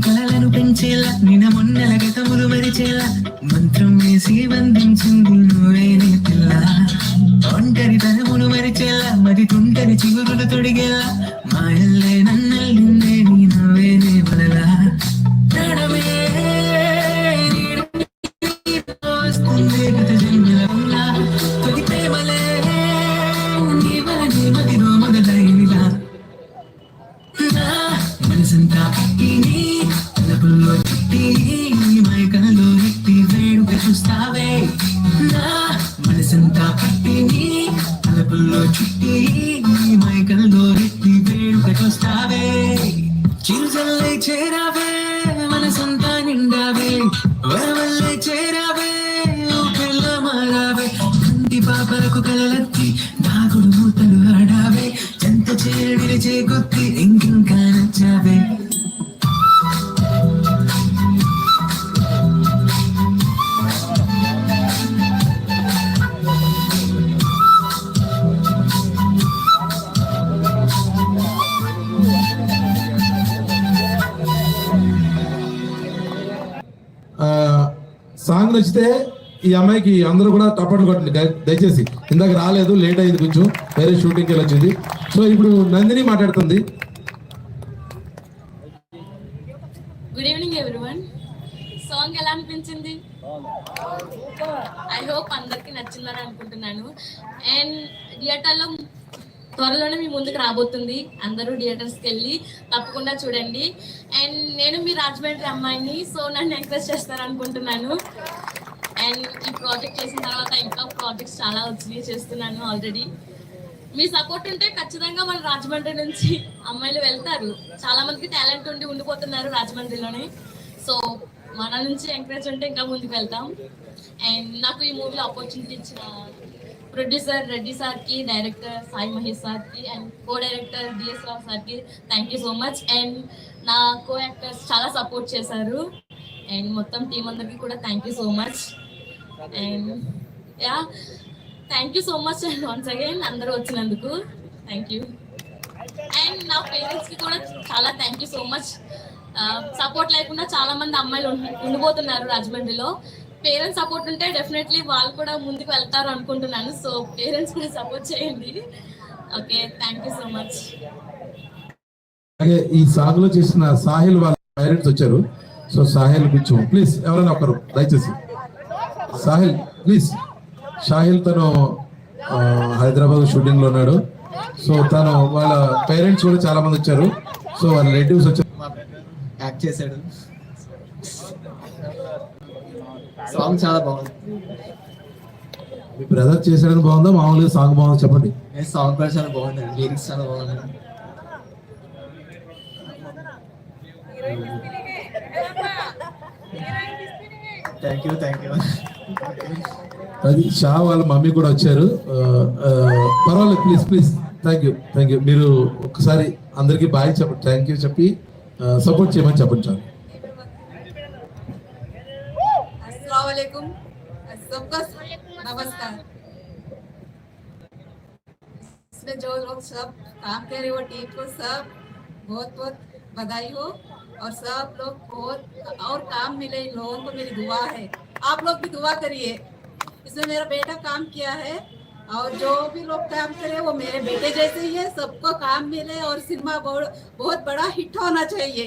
కలలను పెంచేలా నిన్న మొన్నల గతములు మరిచేలా మంత్రం వేసి బంధించింది నువ్వేనే పిల్ల. ఒంటరి తనమును మరిచేలా మరి తుంటరి చిగురులు తొడిగేలా మాయల్లే నన్నల్లిందే నీ నవ్వేనే వలలా. నడవే వస్తుంది గత జన్మల తొలి ప్రేమలే నీ వలనే మదిలో మొదలైనలా. మనసంతా పట్టిని తలుపుల్లో చుట్టి మైకల్లో నెట్టి వేడుక చూస్తావే. నా మనసంతా పట్టిని తలుపుల్లో చుట్టి మైకల్లో నెట్టి వేడుక చూస్తావే. చిరుజల్లై చేరావే మనసంతా నిండావే, వరవల్లై చేరావే పిల్ల మారావే. కంటి పాపలకు కలలెత్తి దాగుడు మూతలు ఆడావే, చెంత చేడిని చేకొత్తి ఇంకింకా నచ్చావే. సాంగ్ నచ్చితే ఈ అమ్మాయికి అందరూ కూడా టప్పట్లు కొట్టండి దయచేసి. ఇందాక రాలేదు, లేట్ అయింది కొంచెం, వేరే షూటింగ్కి వెళ్ళి వచ్చింది. సో ఇప్పుడు నందిని మాట్లాడుతుంది. Good evening everyone. సాంగ్ ఎలా అనిపించింది? ఐ హోప్ అందరికి నచ్చిందని అనుకుంటున్నాను. అండ్ థియేటర్లో త్వరలోనే మీ ముందుకు రాబోతుంది. అందరూ థియేటర్స్కి వెళ్ళి తప్పకుండా చూడండి. అండ్ నేను మీ రాజమండ్రి అమ్మాయిని, సో నన్ను ఎంకరేజ్ చేస్తాను అనుకుంటున్నాను. అండ్ ఈ ప్రాజెక్ట్ చేసిన తర్వాత ఇంకా ప్రాజెక్ట్స్ చాలా వచ్చినాయి, చేస్తున్నాను ఆల్రెడీ. మీ సపోర్ట్ ఉంటే ఖచ్చితంగా మన రాజమండ్రి నుంచి అమ్మాయిలు వెళ్తారు. చాలా మందికి టాలెంట్ ఉండిపోతున్నారు రాజమండ్రిలోనే. సో మన నుంచి ఎంకరేజ్ ఉంటే ఇంకా ముందుకు వెళ్తాం. అండ్ నాకు ఈ మూవీలో ఆపర్చునిటీ ఇచ్చిన ప్రొడ్యూసర్ రెడ్డి సార్కి, డైరెక్టర్ సాయి మహేష్ సార్కి అండ్ కో డైరెక్టర్ డిఎస్ రావు సార్కి thank you so much. And నా కో యాక్టర్స్ చాలా సపోర్ట్ చేశారు. అండ్ మొత్తం టీం అందరికీ కూడా thank you so much. And yeah, thank you so much and once again అందరూ వచ్చినందుకు థ్యాంక్ యూ. అండ్ నా పేరెంట్స్కి కూడా చాలా thank you so much. Support లేకుండా చాలా మంది అమ్మాయిలు ఉండిపోతున్నారు రాజమండ్రిలో. పేరెంట్స్ సపోర్ట్ ఉంటే డెఫినెట్లీ వాళ్ళు కూడా ముందుకు వెళ్తారు అనుకుంటున్నాను. సో పేరెంట్స్ కూడా సపోర్ట్ చేయండి. Okay, thank you so much. అలాగే ఈ సాంగ్ లో చేసిన సాహిల్ వాళ్ళ పేరెంట్స్ వచ్చారు. సో సాహిల్ కొంచెం ప్లీజ్ ఎవరైనా ఒకరు దయచేసి. సాహిల్ ప్లీజ్. సాహిల్ తను హైదరాబాద్ షూటింగ్ లో ఉన్నాడు. సో తను వాళ్ళ పేరెంట్స్ కూడా చాలా మంది వచ్చారు. సో వాళ్ళ రిలేటివ్స్ వచ్చారు. యాక్ట్ చేశాడు. సాంగ్ చాలా బాగుంది. మీ బ్రదర్ చేసాడని బాగుందా, మామూలుగా సాంగ్ బాగుందా చెప్పండి. సాంగ్ కూడా చాలా బాగుంది, లిరిక్స్ చాలా బాగుంది. Thank you. అది షా వాళ్ళ మమ్మీ కూడా వచ్చారు. పర్వాలేదు, ప్లీజ్ ప్లీజ్. Thank you. మీరు ఒకసారి అందరికి బాయ్ చెప్పండి, థ్యాంక్ యూ చెప్పి సపోర్ట్ చేయమని చెప్పండి చాలు. अस्सलाम वालेकुम, सबका नमस्कार. इसमें जो लोग सब काम कर रहे वो टीम को सब बहुत बहुत बधाई हो और सब लोग बहुत और काम मिले इन लोगों को मेरी दुआ है. आप लोग भी दुआ करिए. इसमें मेरा बेटा काम किया है और जो भी लोग काम करे वो मेरे बेटे जैसे ही है. सबको काम मिले और सिनेमा बहुत बड़ा हिट होना चाहिए.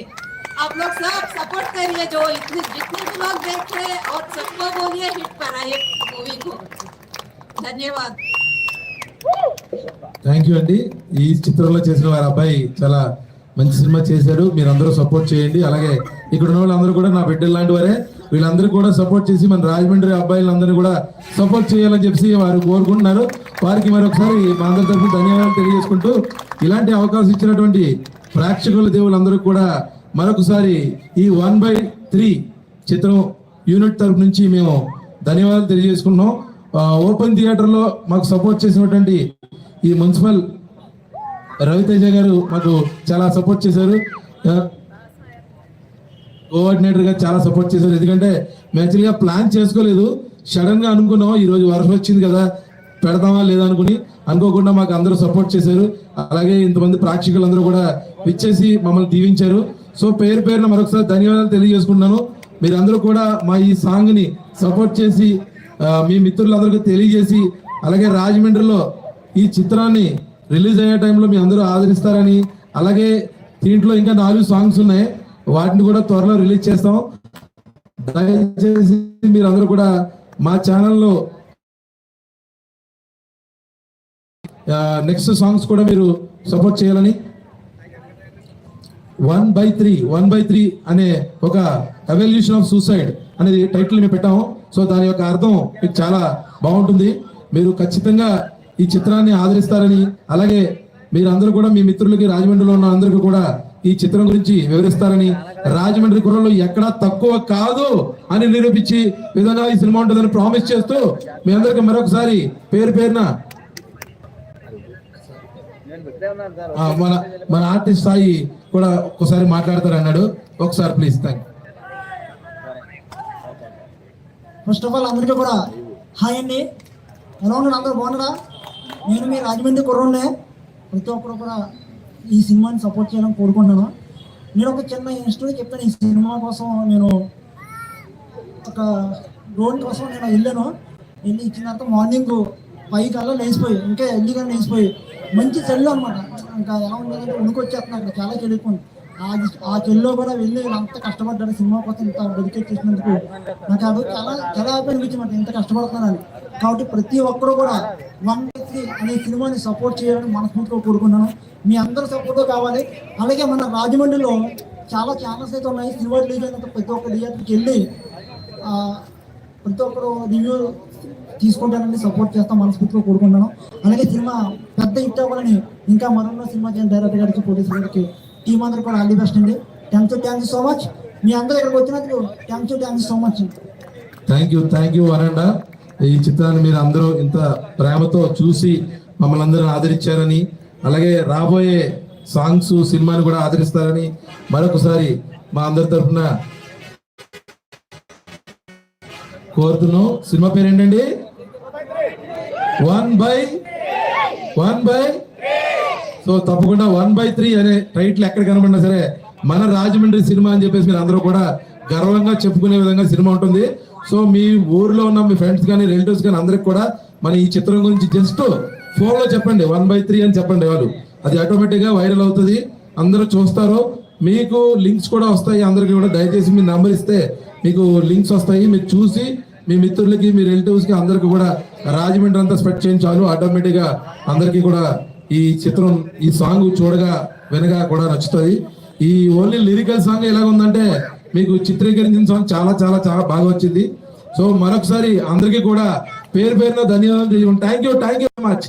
आप लोग सब सपोर्ट करिए. जो जितने भी लोग देख रहे हैं और सबको बोलिए हिट कराइए मूवी को. धन्यवाद. థ్యాంక్ యూ అండి. ఈ చిత్రంలో చేసిన వారి అబ్బాయి చాలా మంచి సినిమా చేశాడు. మీరందరూ సపోర్ట్ చేయండి. అలాగే ఇక్కడ ఉన్న వాళ్ళందరూ కూడా నా బిడ్డలు లాంటి వారే. వీళ్ళందరూ కూడా సపోర్ట్ చేసి మన రాజమండ్రి అబ్బాయిలందరినీ కూడా సపోర్ట్ చేయాలని చెప్పి వారు కోరుకుంటున్నారు. వారికి మరొకసారి మా అందరి తరఫున ధన్యవాదాలు తెలియజేసుకుంటూ ఇలాంటి అవకాశం ఇచ్చినటువంటి ప్రేక్షకుల దేవులందరూ కూడా మరొకసారి ఈ 1/3 చిత్రం యూనిట్ తరఫు నుంచి మేము ధన్యవాదాలు తెలియజేసుకుంటున్నాం. ఓపెన్ థియేటర్ లో మాకు సపోర్ట్ చేసినటువంటి ఈ మున్సిపల్ రవితేజ గారు మాకు చాలా సపోర్ట్ చేశారు. కోఆర్డినేటర్ గా చాలా సపోర్ట్ చేశారు. ఎందుకంటే మేము యాక్చువల్గా ప్లాన్ చేసుకోలేదు, సడన్ గా అనుకున్నాం ఈ రోజు వర్షం వచ్చింది కదా పెడతామా లేదా అనుకోకుండా మాకు అందరూ సపోర్ట్ చేశారు. అలాగే ఇంతమంది ప్రేక్షకులందరూ కూడా విచ్చేసి మమ్మల్ని దీవించారు. సో పేరున మరొకసారి ధన్యవాదాలు తెలియజేసుకుంటున్నాను. మీరందరూ కూడా మా ఈ సాంగ్ ని సపోర్ట్ చేసి మీ మిత్రులందరికీ తెలియజేసి అలాగే రాజమండ్రిలో ఈ చిత్రాన్ని రిలీజ్ అయ్యే టైంలో మీ అందరూ ఆదరిస్తారని, అలాగే దీంట్లో ఇంకా 4 సాంగ్స్ ఉన్నాయి, వాటిని కూడా త్వరలో రిలీజ్ చేస్తాం. దయచేసి మీరందరూ కూడా మా ఛానల్లో నెక్స్ట్ సాంగ్స్ కూడా మీరు సపోర్ట్ చేయాలని 1/3 అనే ఒక ఎవల్యూషన్ ఆఫ్ సూసైడ్ అనేది టైటిల్ మేము పెట్టాము. సో దాని యొక్క అర్థం మీకు చాలా బాగుంటుంది. మీరు ఖచ్చితంగా ఈ చిత్రాన్ని ఆదరిస్తారని, అలాగే మీరందరూ కూడా మీ మిత్రులకి రాజమండ్రిలో ఉన్న అందరికీ కూడా ఈ చిత్రం గురించి వివరిస్తారని, రాజమండ్రి కుర్రలు ఎక్కడా తక్కువ కాదు అని నిరూపించి విధంగా ఈ సినిమా ఉంటుందని ప్రామిస్ చేస్తూ మీ అందరికీ మరొకసారి పేరున మన ఆర్టిస్ట్ సాయి కూడా ఒకసారి మాట్లాడతారు అన్నాడు. ఒకసారి please. Thank. First of all అందరికీ కూడా హాయ్ అండి. ఎలా ఉన్నారు అందరూ బాగున్నారా? నేను మీ రాజమండ్రి కుర్రోడ్నే. ప్రతి ఒక్కరు కూడా ఈ సినిమాని సపోర్ట్ చేయాలని కోరుకుంటున్నాను. నేను ఒక చిన్న హిస్టరీ చెప్తాను. ఈ సినిమా కోసం నేను ఒక డ్రోన్ కోసం నేను వెళ్ళాను. వెళ్ళి ఇచ్చిన తర్వాత మార్నింగ్ 5 కల్లా లేచిపోయి, ఇంకా ఎల్లిగా లేచిపోయి, మంచి చెల్లు అనమాట. ఇంకా ఎలా ఉండదంటే ఉనికొచ్చేస్తున్నా, అక్కడ చాలా చెల్లిపోయింది. ఆ చెల్లో కూడా వెళ్ళి అంత కష్టపడ్డాడు సినిమా కోసం, ఇంత డెడికేట్ చేసినందుకు నాకు అది చాలా చాలా హ్యాపీ అనిపించింది, ఇంత కష్టపడుతున్నానని. కాబట్టి ప్రతి ఒక్కరు కూడా 1/3 అనే సినిమాని సపోర్ట్ చేయాలని మనస్ఫూర్తిగా కోరుకున్నాను. మీ అందరూ సపోర్ట్ కావాలి. అలాగే మన రాజమండ్రిలో చాలా ఛానల్స్ అయితే ఉన్నాయి. సినిమా రిలీజ్ అయినంత ప్రతి ఒక్క థియేటర్కి వెళ్ళి ప్రతి ఒక్కరు రివ్యూ తీసుకుంటానని సపోర్ట్ చేస్తాం మనస్ఫూర్తిగా కోరుకుంటున్నాను. అలాగే సినిమా పెద్ద హిట్ అవ్వాలని ఇంకా మరొన్న సినిమా చేసిన డైరెక్టర్ గారికి, ప్రొడ్యూసర్ గారికి, టీం అందరూ కూడా ఆల్ ది బెస్ట్ అండి. Thank you so much. మీ అందరూ ఇక్కడికి వచ్చినందుకు thank you so much. Thank you వరండ. ఈ చిత్రాన్ని మీరు అందరూ ఇంత ప్రేమతో చూసి మమ్మల్ని అందరూ ఆదరించారని, అలాగే రాబోయే సాంగ్స్ సినిమాని కూడా ఆదరిస్తారని మరొకసారి మా అందరి తరఫున కోరుతున్నాం. సినిమా పేరు ఏంటండి? 1/3. సో తప్పకుండా 1/3 అనే టైటిల్ ఎక్కడ కనబడినా సరే మన రాజమండ్రి సినిమా అని చెప్పేసి మీరు అందరూ కూడా గర్వంగా చెప్పుకునే విధంగా సినిమా ఉంటుంది. సో మీ ఊర్లో ఉన్న మీ ఫ్రెండ్స్ కానీ రిలేటివ్స్ కానీ అందరికి కూడా మన ఈ చిత్రం గురించి జస్ట్ ఫోన్లో చెప్పండి, 1/3 అని చెప్పండి. వాళ్ళు అది ఆటోమేటిక్గా వైరల్ అవుతుంది, అందరూ చూస్తారు. మీకు లింక్స్ కూడా వస్తాయి. అందరికీ కూడా దయచేసి మీ నెంబర్ ఇస్తే మీకు లింక్స్ వస్తాయి. మీరు చూసి మీ మిత్రులకి, మీ రిలేటివ్స్కి అందరికీ కూడా రాజమండ్రి అంతా స్ప్రెడ్ చేయండి చాలు. ఆటోమేటిక్గా అందరికీ కూడా ఈ చిత్రం, ఈ సాంగ్ చూడగా వినగా కూడా నచ్చుతుంది. ఈ ఓన్లీ లిరికల్ సాంగ్ ఎలా ఉందంటే మీకు చిత్రీకరించిన సాంగ్ చాలా చాలా చాలా బాగా వచ్చింది. సో మరొకసారి అందరికీ కూడా పేరు పేరున ధన్యవాదాలు. Thank you very much.